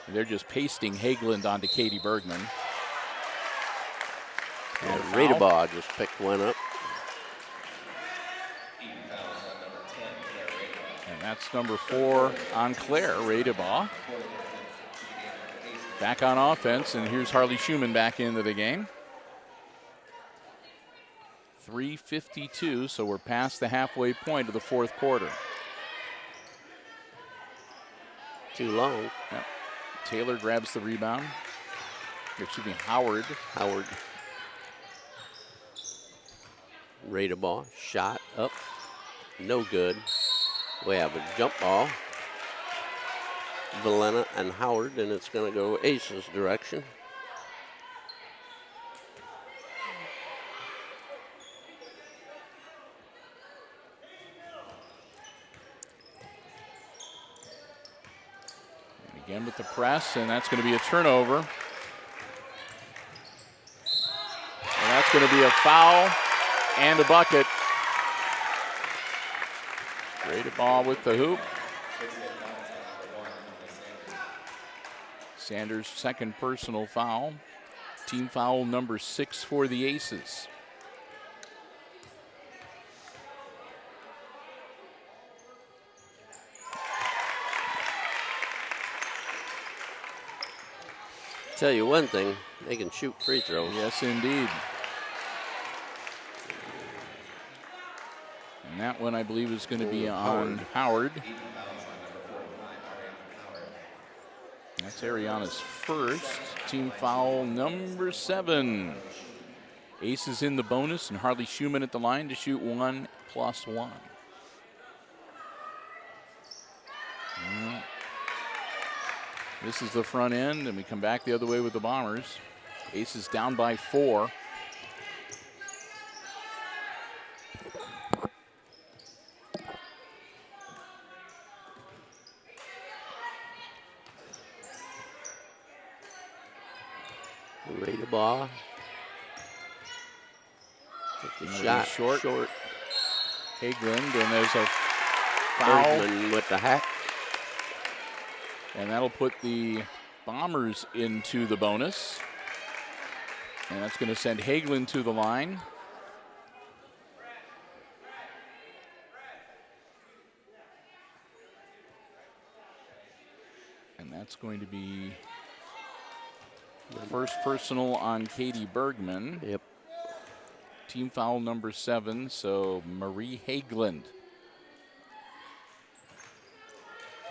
They're just pasting Hageland onto Katie Bergman. And Radebaugh just picked one up. And that's number 4 on Claire Radebaugh. Back on offense, and here's Harley Schumann back into the game. 3:52, so we're past the halfway point of the fourth quarter. Too long. Yep. Taylor grabs the rebound. Excuse me, Howard. Radebaugh shot up, no good. We have a jump ball. Valena and Howard, and it's going to go Ace's direction. Again with the press, and that's going to be a turnover. And that's going to be a foul and a bucket. Great ball with the hoop. Sanders' second personal foul. Team foul number 6 for the Aces. Tell you one thing, they can shoot free throws. Yes, indeed. And that one, I believe, is going to be on Howard. That's Ariana's first. Team foul number 7. Aces in the bonus, and Harley Schumann at the line to shoot 1+1. This is the front end, and we come back the other way with the Bombers. Aces down by 4. Ready the ball. Take the shot short. Hageland, and there's a foul. Bergman with the hack. And that'll put the Bombers into the bonus. And that's going to send Hageland to the line. And that's going to be the first personal on Katie Bergman. Yep. Team foul number 7, so Marie Hageland.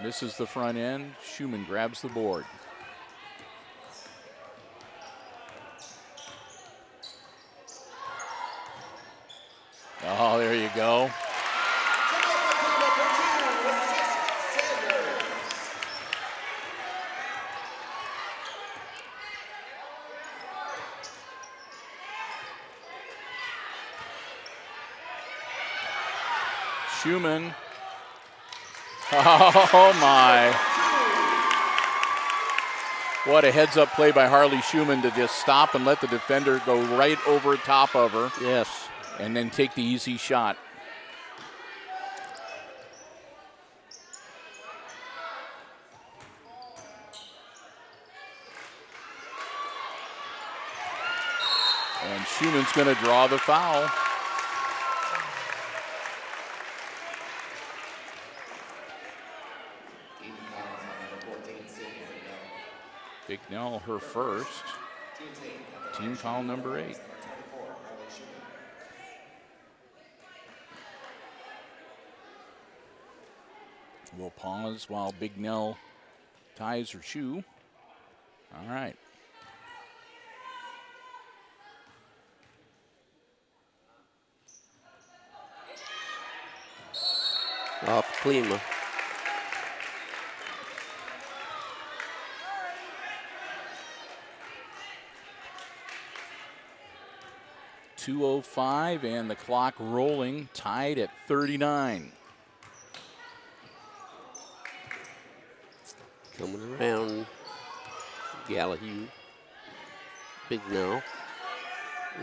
Misses the front end. Schumann grabs the board. Oh, there you go. Schumann. Oh, my. What a heads-up play by Harley Schumann to just stop and let the defender go right over top of her. Yes. And then take the easy shot. And Schumann's going to draw the foul. Bignell, her first. Team foul number 8. We'll pause while Bignell ties her shoe. All right. Off Klima. .205 and the clock rolling, tied at 39. Coming around, Gallahue. Bignell.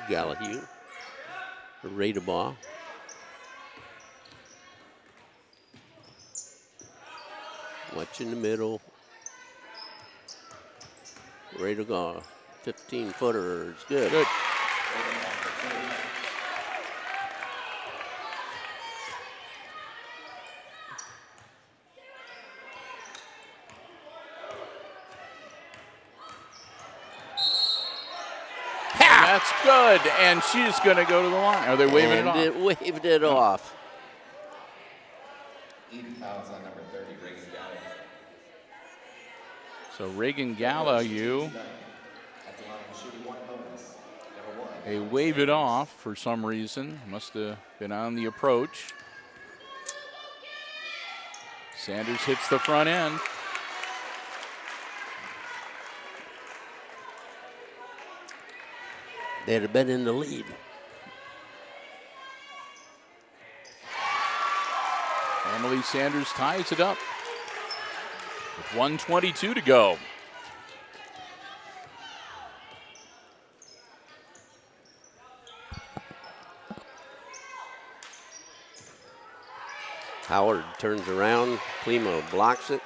Gallahue. Ready the ball. Watch in the middle. Ready to go. 15-footer is good. Good. That's good, and she's going to go to the line. Are they waving it off? It waved it off. Even fouls on number 30, Reagan Gallagher. So Reagan Gallagher, At the line, shooting 1 bonus. Number 1. they wave it off for some reason. Must have been on the approach. Sanders hits the front end. They'd have been in the lead. Emily Sanders ties it up. 1:22 to go. Howard turns around. Klima blocks it.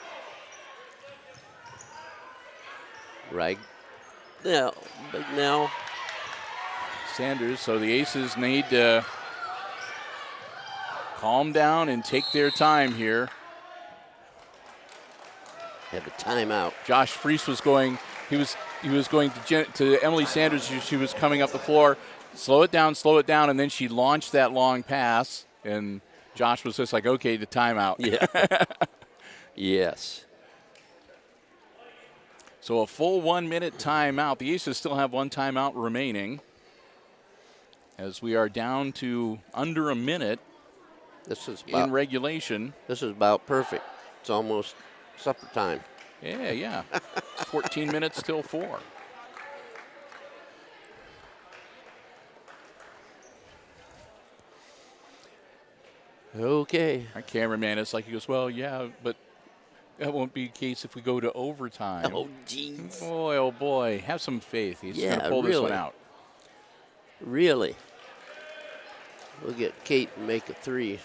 Right. Now, big now. Sanders, so the Aces need to calm down and take their time here. Have a timeout. Josh Freese was going, he was going to Emily Sanders as she was coming up the floor. Slow it down, and then she launched that long pass, and Josh was just like, okay, the timeout. Yeah. Yes. So a full 1 minute timeout. The Aces still have one timeout remaining as we are down to under a minute in regulation. This is about perfect. It's almost supper time. Yeah. 14 minutes till 4. Okay. Our cameraman is like, he goes, well, yeah, but that won't be the case if we go to overtime. Oh, jeez. Boy, oh, boy. Have some faith. He's going to pull this one out. Really? We'll get Kate and make a 3.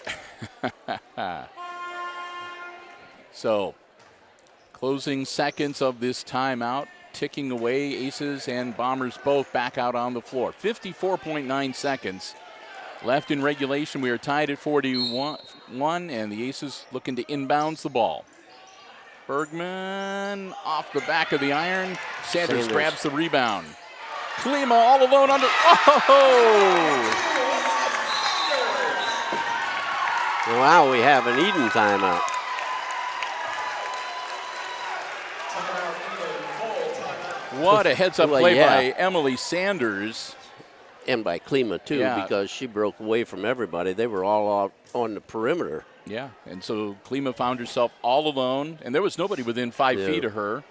So, closing seconds of this timeout, ticking away. Aces and Bombers both back out on the floor. 54.9 seconds left in regulation. We are tied at 41, and the Aces looking to inbounds the ball. Bergman off the back of the iron. Sanders grabs the rebound. Klima all alone under. Oh! Wow, we have an Edon timeout. What a heads-up play by Emily Sanders. And by Klima, too, because she broke away from everybody. They were all out on the perimeter. Yeah, and so Klima found herself all alone, and there was nobody within 5 feet of her.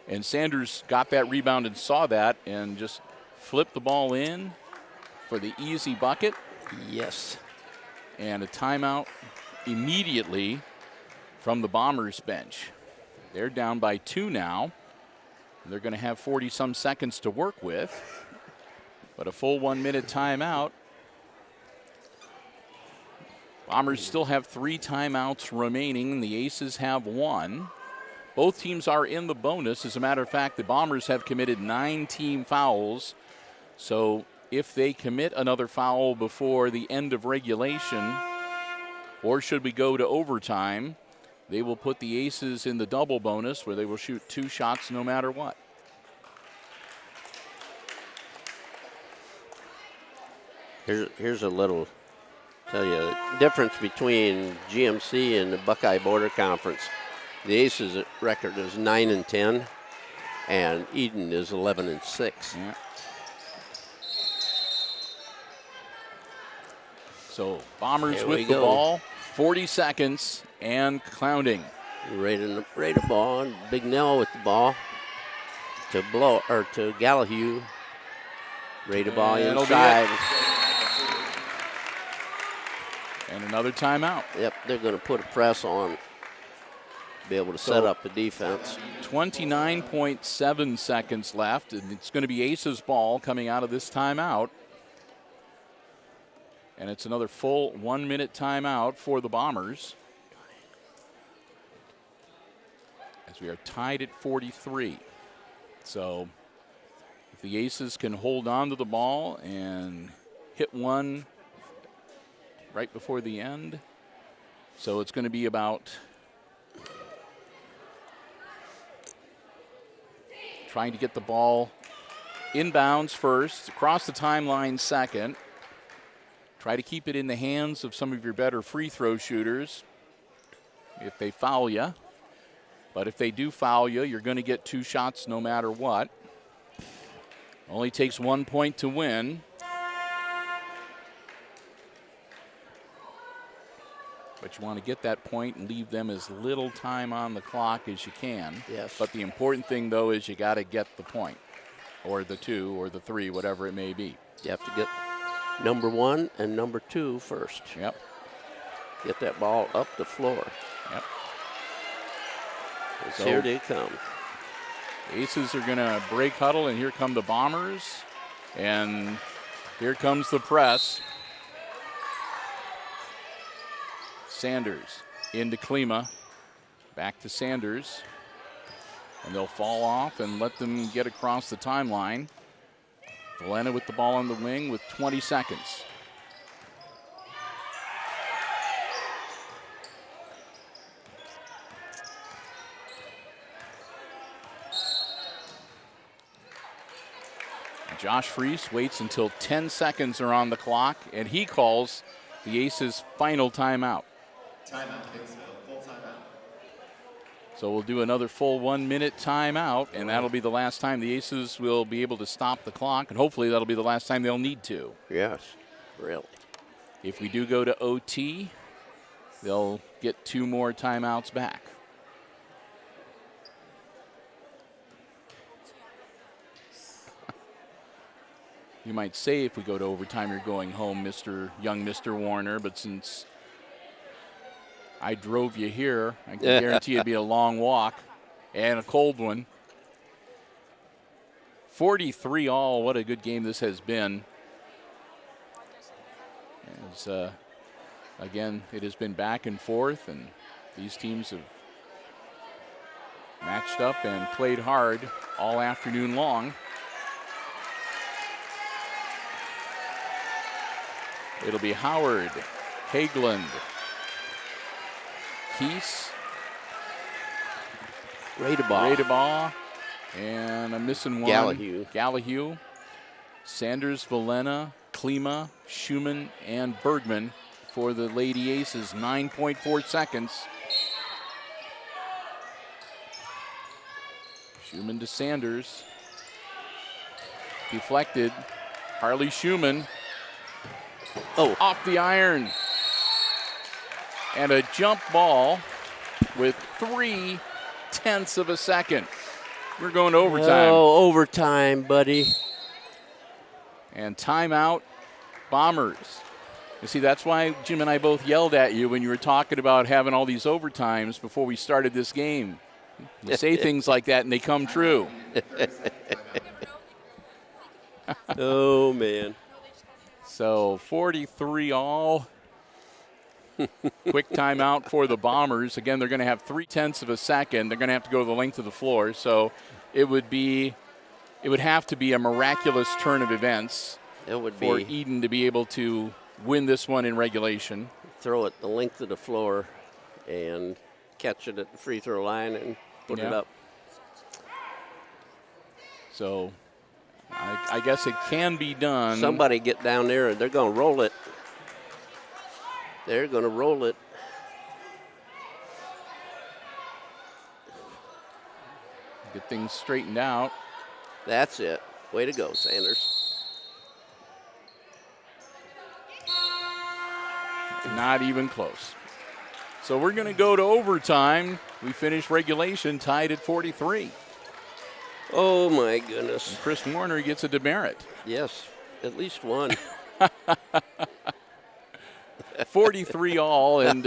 And Sanders got that rebound and saw that and just flipped the ball in for the easy bucket. Yes. And a timeout immediately from the Bombers bench. They're down by 2 now. They're going to have 40-some seconds to work with. But a full 1 minute timeout. Bombers still have 3 timeouts remaining. The Aces have 1. Both teams are in the bonus. As a matter of fact, the Bombers have committed 9 team fouls. So if they commit another foul before the end of regulation, or should we go to overtime, they will put the Aces in the double bonus where they will shoot 2 shots no matter what. Here's a little, tell you, difference between GMC and the Buckeye Border Conference. The Aces record is 9-10, and Edon is 11-6. Yeah. So Bombers with the ball, 40 seconds and counting. Right in the ball, and Big Nell with the ball to Gallahue. Ready to ball inside. And another timeout. Yep, they're going to put a press on, be able to set up the defense. 29.7 seconds left, and it's going to be Aces ball coming out of this timeout. And it's another full 1 minute timeout for the Bombers. As we are tied at 43. So if the Aces can hold on to the ball and hit one right before the end. So it's going to be about trying to get the ball inbounds first, across the timeline second. Try to keep it in the hands of some of your better free throw shooters if they foul you. But if they do foul you, you're going to get 2 shots no matter what. Only takes 1 point to win. But you want to get that point and leave them as little time on the clock as you can. Yes. But the important thing, though, is you got to get the point, or the 2, or the 3, whatever it may be. You have to get number 1 and number 2 first. Yep. Get that ball up the floor. Yep. So here they come. Aces are going to break huddle, and here come the Bombers. And here comes the press. Sanders into Klima. Back to Sanders. And they'll fall off and let them get across the timeline. Valena with the ball on the wing with 20 seconds. Josh Freese waits until 10 seconds are on the clock, and he calls the Aces' final timeout. Timeout, Hicksville, full timeout. So we'll do another full 1 minute timeout, and that'll be the last time the Aces will be able to stop the clock, and hopefully that'll be the last time they'll need to. Yes, really. If we do go to OT, they'll get 2 more timeouts back. You might say if we go to overtime, you're going home, Mr. Warner, but since I drove you here, I can guarantee it'd be a long walk and a cold one. 43 all, what a good game this has been. As, again, it has been back and forth, and these teams have matched up and played hard all afternoon long. It'll be Howard, Hageland, Keese, Radebaugh, and I'm missing one. Gallahue, Sanders, Valena, Klima, Schumann, and Bergman for the Lady Aces. 9.4 seconds. Schumann to Sanders. Deflected. Harley Schumann. Oh, off the iron. And a jump ball with 0.3 of a second. We're going to overtime. Oh, overtime, buddy. And timeout, Bombers. You see, that's why Jim and I both yelled at you when you were talking about having all these overtimes before we started this game. You say things like that and they come true. Oh, man. So 43 all. Quick timeout for the Bombers. Again, they're going to have 0.3 of a second. They're going to have to go the length of the floor. So it would have to be a miraculous turn of events for Edon to be able to win this one in regulation. Throw it the length of the floor and catch it at the free throw line and put it up. So I guess it can be done. Somebody get down there and they're going to roll it. They're going to roll it. Get things straightened out. That's it. Way to go, Sanders. Not even close. So we're going to go to overtime. We finish regulation tied at 43. Oh, my goodness. And Chris Warner gets a demerit. Yes, at least one. 43 all, and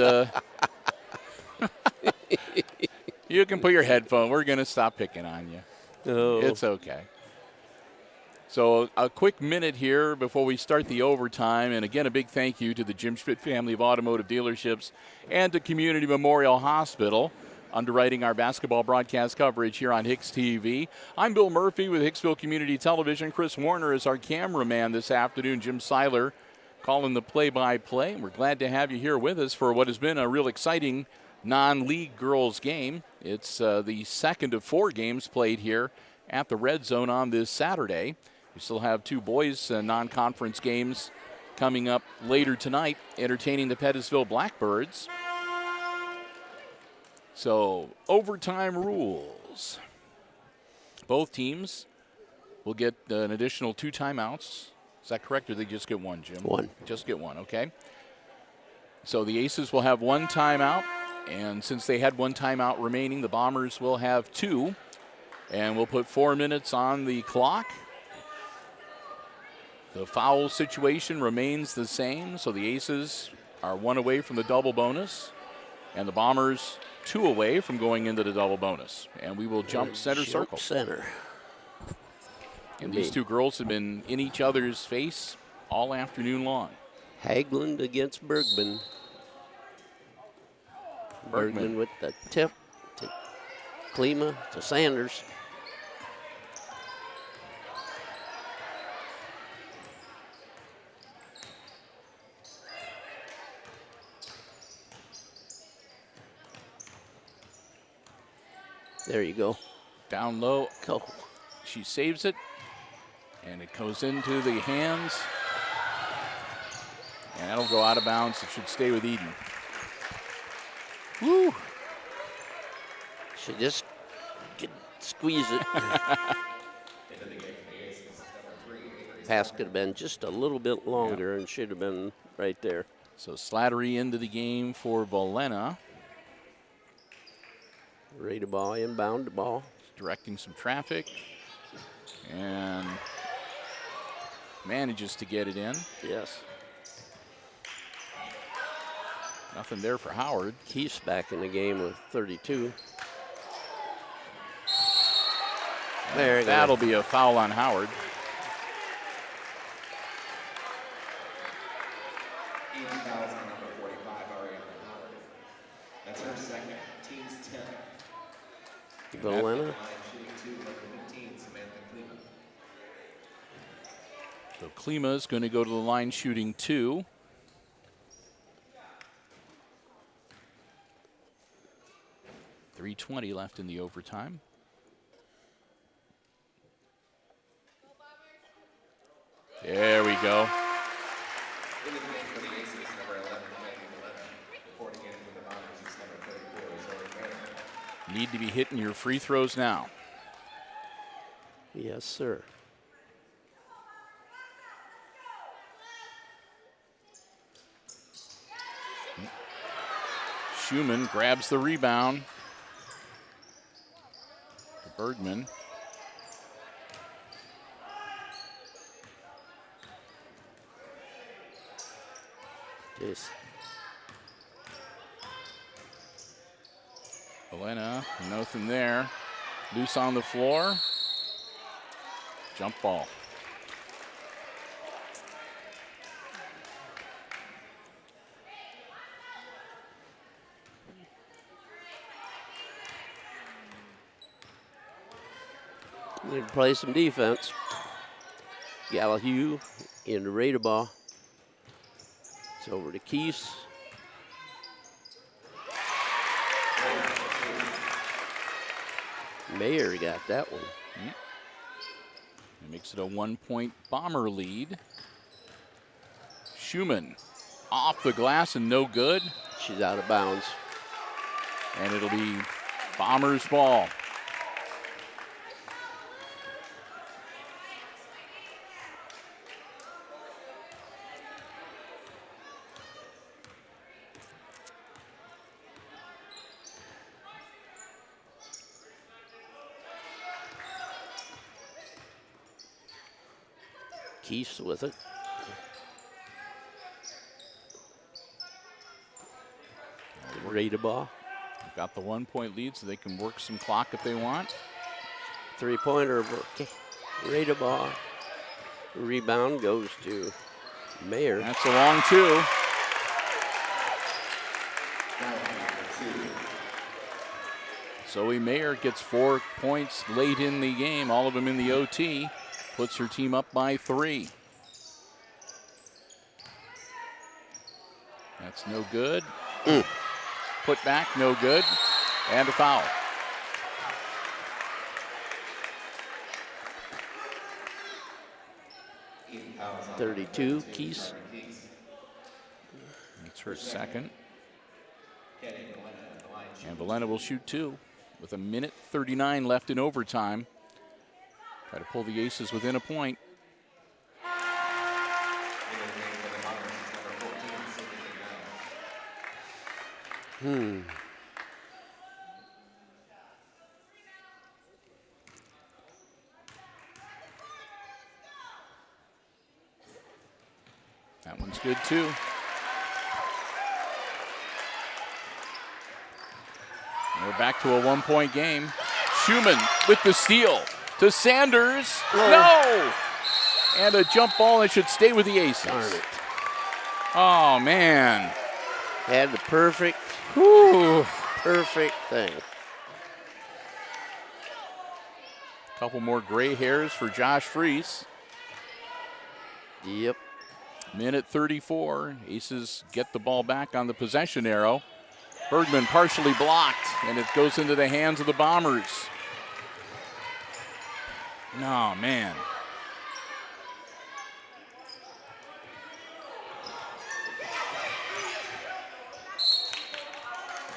you can put your headphone. We're going to stop picking on you. Oh. It's okay. So a quick minute here before we start the overtime. And again, a big thank you to the Jim Schmidt family of automotive dealerships and to Community Memorial Hospital, underwriting our basketball broadcast coverage here on HIX-TV. I'm Bill Murphy with Hicksville Community Television. Chris Warner is our cameraman this afternoon. Jim Seiler calling the play-by-play. We're glad to have you here with us for what has been a real exciting non-league girls game. It's the second of 4 games played here at the Red Zone on this Saturday. We still have 2 boys non-conference games coming up later tonight, entertaining the Pettisville Blackbirds. So, overtime rules. Both teams will get an additional 2 timeouts. Is that correct, or they just get 1, Jim? 1. Just get 1, okay. So the Aces will have 1 timeout, and since they had 1 timeout remaining, the Bombers will have 2. And we'll put 4 minutes on the clock. The foul situation remains the same, so the Aces are 1 away from the double bonus. And the Bombers 2 away from going into the double bonus. And we will jump center circle. Center. And these two girls have been in each other's face all afternoon long. Hagland against Bergman. Bergman with the tip to Klima to Sanders. There you go. Down low. Go. She saves it. And it goes into the hands. And that'll go out of bounds. It should stay with Edon. Woo! Should just squeeze it. Pass could have been just a little bit longer and should have been right there. So Slattery into the game for Valena. Ready to ball, inbound the ball. Directing some traffic. And manages to get it in. Yes. Nothing there for Howard. Keith's back in the game with 32. There, that'll be a foul on Howard. Fouls on number 45, Ariana Howard. That's her second. Team's 10. Valena. Shooting 2, number 15, Samantha Klima. So Klima is going to go to the line shooting 2. .320 left in the overtime. There we go. In the game for the Aces, number 11, Maggie Valena. Reporting in for the Bombers is number 34, Zoe Mayer. Need to be hitting your free throws now. Yes, sir. Schumann grabs the rebound. To Bergman. Just Valena, nothing there. Loose on the floor. Jump ball. need to play some defense. Gallahue into Radeball. It's over to Keese. Mayer got that one. It makes it a 1-point Bomber lead. Schumann off the glass and no good. She's out of bounds. And it'll be Bombers ball. Keese with it. Radeball. Got the 1-point lead so they can work some clock if they want. Three-pointer. Radeball. Rebound goes to Mayer. That's a long two. Zoe Mayer gets 4 points late in the game, all of them in the OT. Puts her team up by 3. That's no good. Put back, no good. And a foul. .32, Keese. That's her second. And Valena will shoot 2 with 1:39 left in overtime. Try to pull the Aces within a point. That one's good too. We're back to a 1-point game. Schumann with the steal to Sanders. No! And a jump ball that should stay with the Aces. Darn it. Oh, man. Had the perfect thing. Couple more gray hairs for Josh Freese. Yep. Minute 34. Aces get the ball back on the possession arrow. Bergman partially blocked, and it goes into the hands of the Bombers. Oh, man.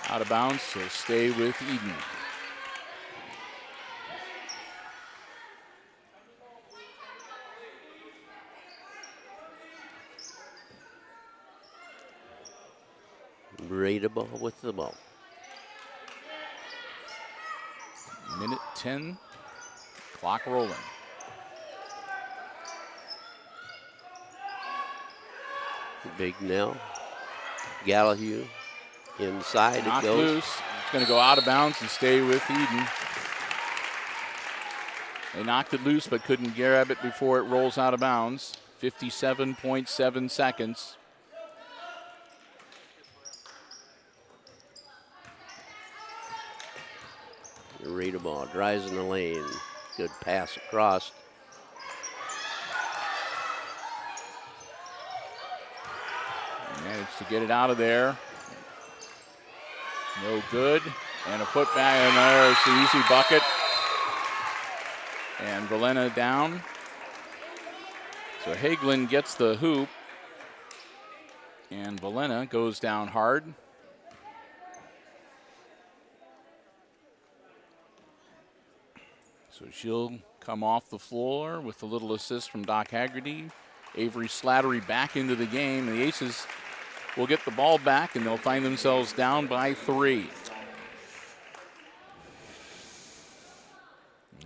Out of bounds, so stay with Edon. Raidable with the ball. Minute 10, clock rolling. Big Nell. Gallahue. Inside Knocked it goes. Loose. It's going to go out of bounds and stay with Edon. They knocked it loose but couldn't grab it before it rolls out of bounds. 57.7 seconds. Raidable drives in the lane. Good pass across. Managed to get it out of there. No good. And a putback, and there's the easy bucket. And Valena down. So Hagelin gets the hoop. And Valena goes down hard. So she'll come off the floor with a little assist from Doc Haggerty. Avery Slattery back into the game. The Aces will get the ball back, and they'll find themselves down by 3.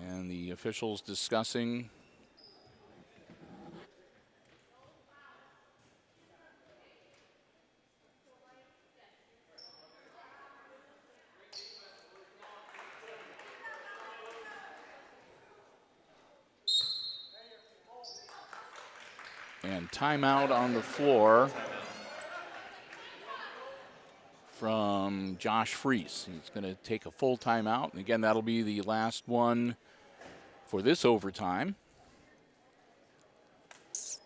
And the officials discussing and timeout on the floor from Josh Freese. He's going to take a full timeout. And again, that'll be the last one for this overtime.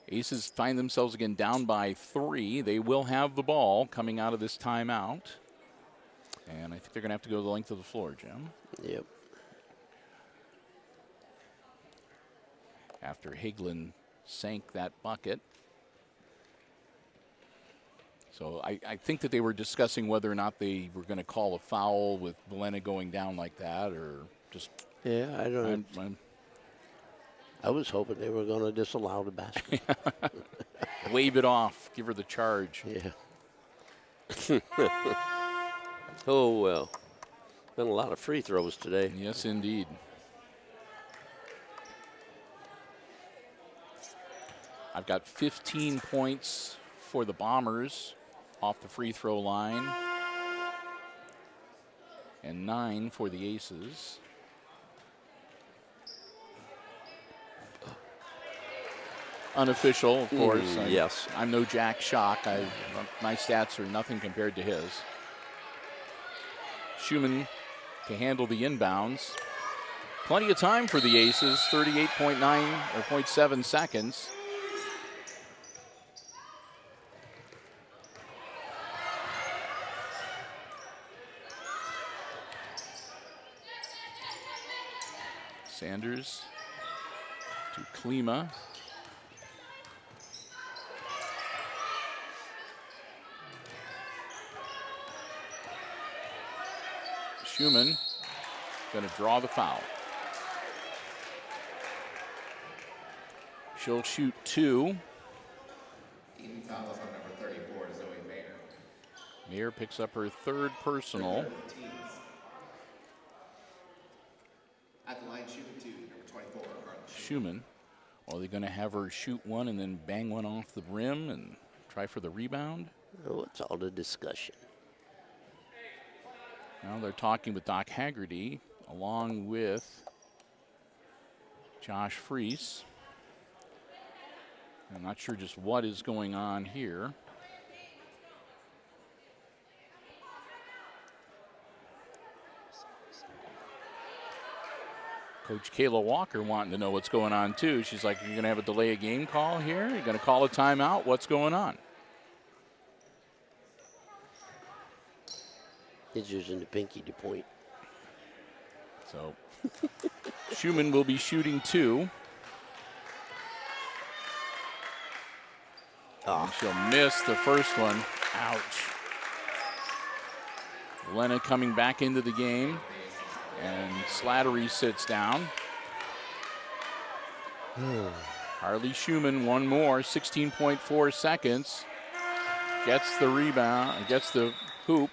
Aces find themselves again down by 3. They will have the ball coming out of this timeout. And I think they're going to have to go the length of the floor, Jim. Yep. After Hagelin sank that bucket. So I think that they were discussing whether or not they were going to call a foul with Valena going down like that, or just. Yeah, I don't know. I was hoping they were going to disallow the basket. Wave it off. Give her the charge. Yeah. Oh, well. Been a lot of free throws today. Yes, indeed. I've got 15 points for the Bombers off the free throw line, and 9 for the Aces. Unofficial, of course. Yes. I'm no Jack Shock. My stats are nothing compared to his. Schumann to handle the inbounds. Plenty of time for the Aces, 38.9 or 0.7 seconds. Sanders to Klima. Schumann going to draw the foul. She'll shoot 2. Edon fouls on number 34, Zoe Mayer. Mayer picks up her 3rd personal. At the line, shooting 2, number 24, Harlan Schumann. Are they going to have her shoot 1 and then bang one off the rim and try for the rebound? Oh, it's all the discussion. Now they're talking with Doc Haggerty along with Josh Freese. I'm not sure just what is going on here. Coach Kayla Walker wanting to know what's going on too. She's like, you're going to have a delay of game call here? You're going to call a timeout? What's going on? He's using the pinky to point. So Schumann will be shooting 2. And she'll miss the first one. Ouch. Lena coming back into the game. And Slattery sits down. Harley Schumann, one more, 16.4 seconds. Gets the rebound, gets the hoop.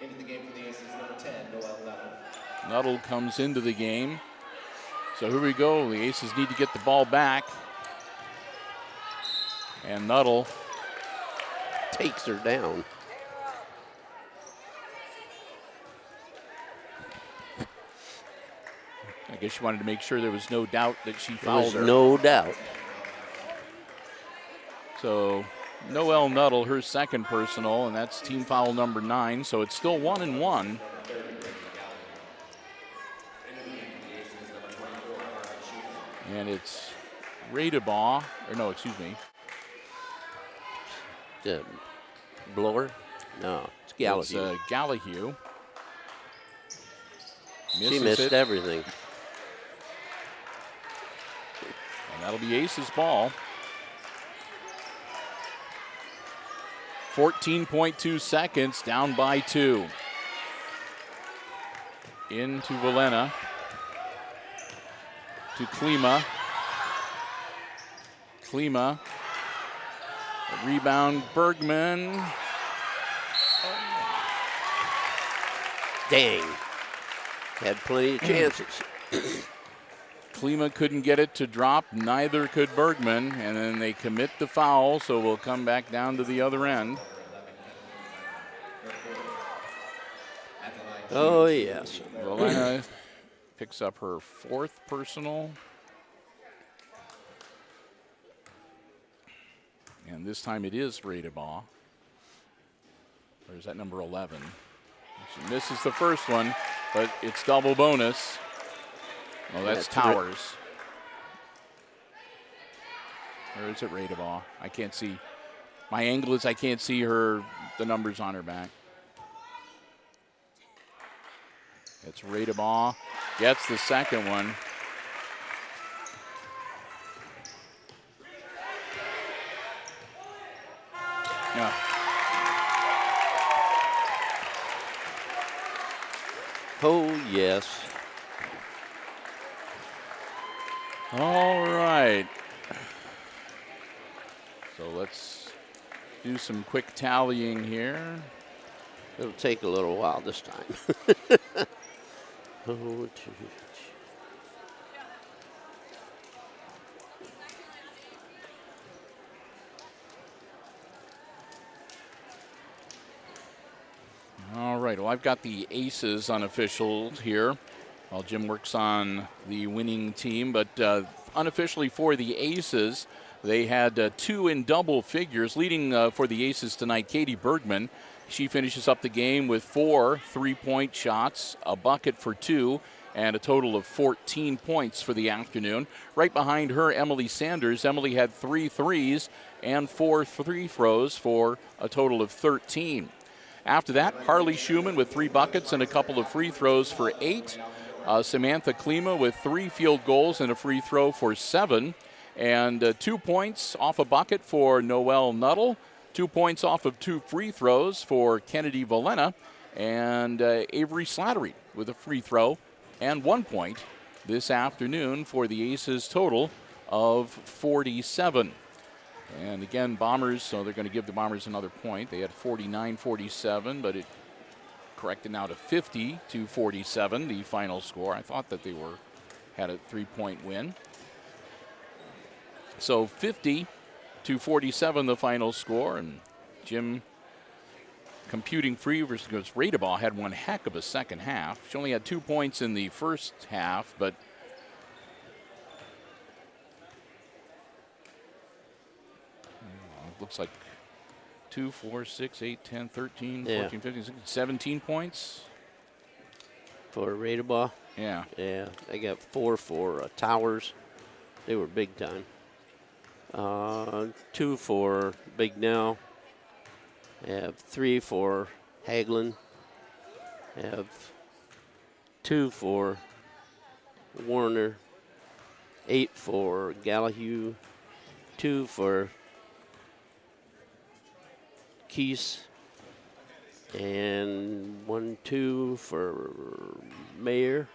Into the game for the Aces, number 10, Noel Nuttall. Nuttall comes into the game. So here we go. The Aces need to get the ball back. And Nuttall takes her down. I guess she wanted to make sure there was no doubt that she fouled her. No doubt. So Noelle Nuttall, her second personal, and that's team foul number 9. So it's still 1-1. And it's Radabaugh, or no, excuse me. The blower? No, it's Gallagher. It's Gallagher. She missed everything. And that'll be Ace's ball. 14.2 seconds, down by 2. Into Valena. To Klima. Klima. Rebound, Bergman. Dang. Had plenty of chances. Klima couldn't get it to drop, neither could Bergman, and then they commit the foul, so we'll come back down to the other end. Oh, yes. Valena picks up her 4th personal. And this time it is Radabaugh. Or is that number 11? She misses the first one, but it's double bonus. Oh, that's Towers. Or is it Radabaugh? I can't see. My angle is I can't see the numbers on her back. It's Radabaugh. Gets the second one. Yeah. Oh, yes. All right. So let's do some quick tallying here. It'll take a little while this time. Oh, all right, well, I've got the Aces unofficial here while Jim works on the winning team. But unofficially for the Aces, they had 2 in double figures. Leading for the Aces tonight, Katie Bergman. She finishes up the game with 4 3-point shots, a bucket for 2, and a total of 14 points for the afternoon. Right behind her, Emily Sanders. Emily had 3 threes and 4 free throws for a total of 13. After that, Harley Schumann with 3 buckets and a couple of free throws for 8. Samantha Klima with 3 field goals and a free throw for 7. And 2 points off a bucket for Noelle Nuttall. 2 points off of 2 free throws for Kennedy Valena. And Avery Slattery with a free throw and 1 point this afternoon for the Aces total of 47. And again, Bombers, so they're going to give the Bombers another point. They had 49-47, but it corrected now to 50-47, the final score. I thought that they had a 3-point win. So 50-47, the final score, and Jim computing free versus Radeball had one heck of a second half. She only had 2 points in the first half, but looks like 2, 4, 6, 8, 10, 13, 14, 15, 16, 17 points. For Radeball? Yeah. Yeah, they got 4 for Towers. They were big time. 2 for Big Nell. Have 3 for Hagelin. Have 2 for Warner. 8 for Gallahue. 2 for Keese. And 1, 2 for Mayer.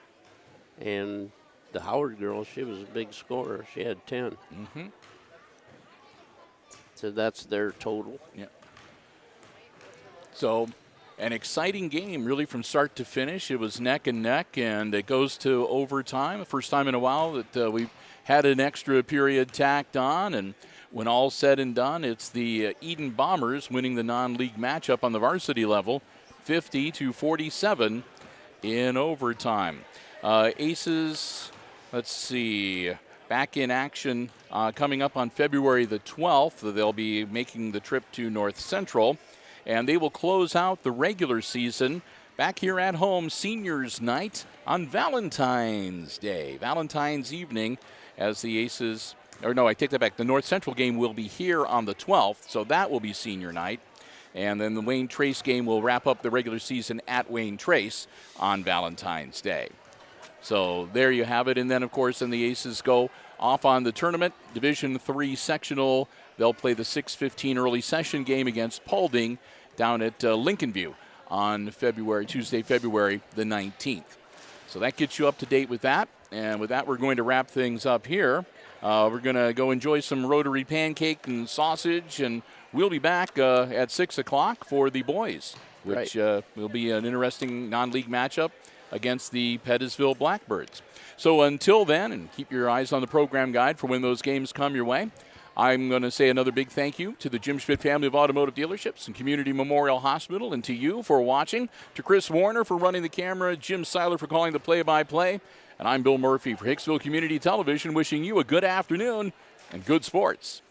And the Howard girl, she was a big scorer. She had 10. Mm-hmm. So that's their total. Yeah. So an exciting game, really, from start to finish. It was neck and neck, and it goes to overtime. The first time in a while that we've had an extra period tacked on. And when all's said and done, it's the Edon Bombers winning the non-league matchup on the varsity level, 50-47 in overtime. Aces, let's see, back in action coming up on February the 12th. They'll be making the trip to North Central, and they will close out the regular season back here at home, seniors night on Valentine's Day, Valentine's evening, as the Aces, or no, I take that back. The North Central game will be here on the 12th, so that will be senior night. And then the Wayne Trace game will wrap up the regular season at Wayne Trace on Valentine's Day. So there you have it. And then, of course, then the Aces go off on the tournament. Division III sectional. They'll play the 6:15 early session game against Paulding down at Lincoln View on Tuesday, February the 19th. So that gets you up to date with that. And with that, we're going to wrap things up here. We're going to go enjoy some rotary pancake and sausage, and we'll be back at 6 o'clock for the boys, which will be an interesting non-league matchup against the Pettisville Blackbirds. So until then, and keep your eyes on the program guide for when those games come your way, I'm going to say another big thank you to the Jim Schmidt family of automotive dealerships and Community Memorial Hospital, and to you for watching, to Chris Warner for running the camera, Jim Seiler for calling the play-by-play, and I'm Bill Murphy for Hicksville Community Television, wishing you a good afternoon and good sports.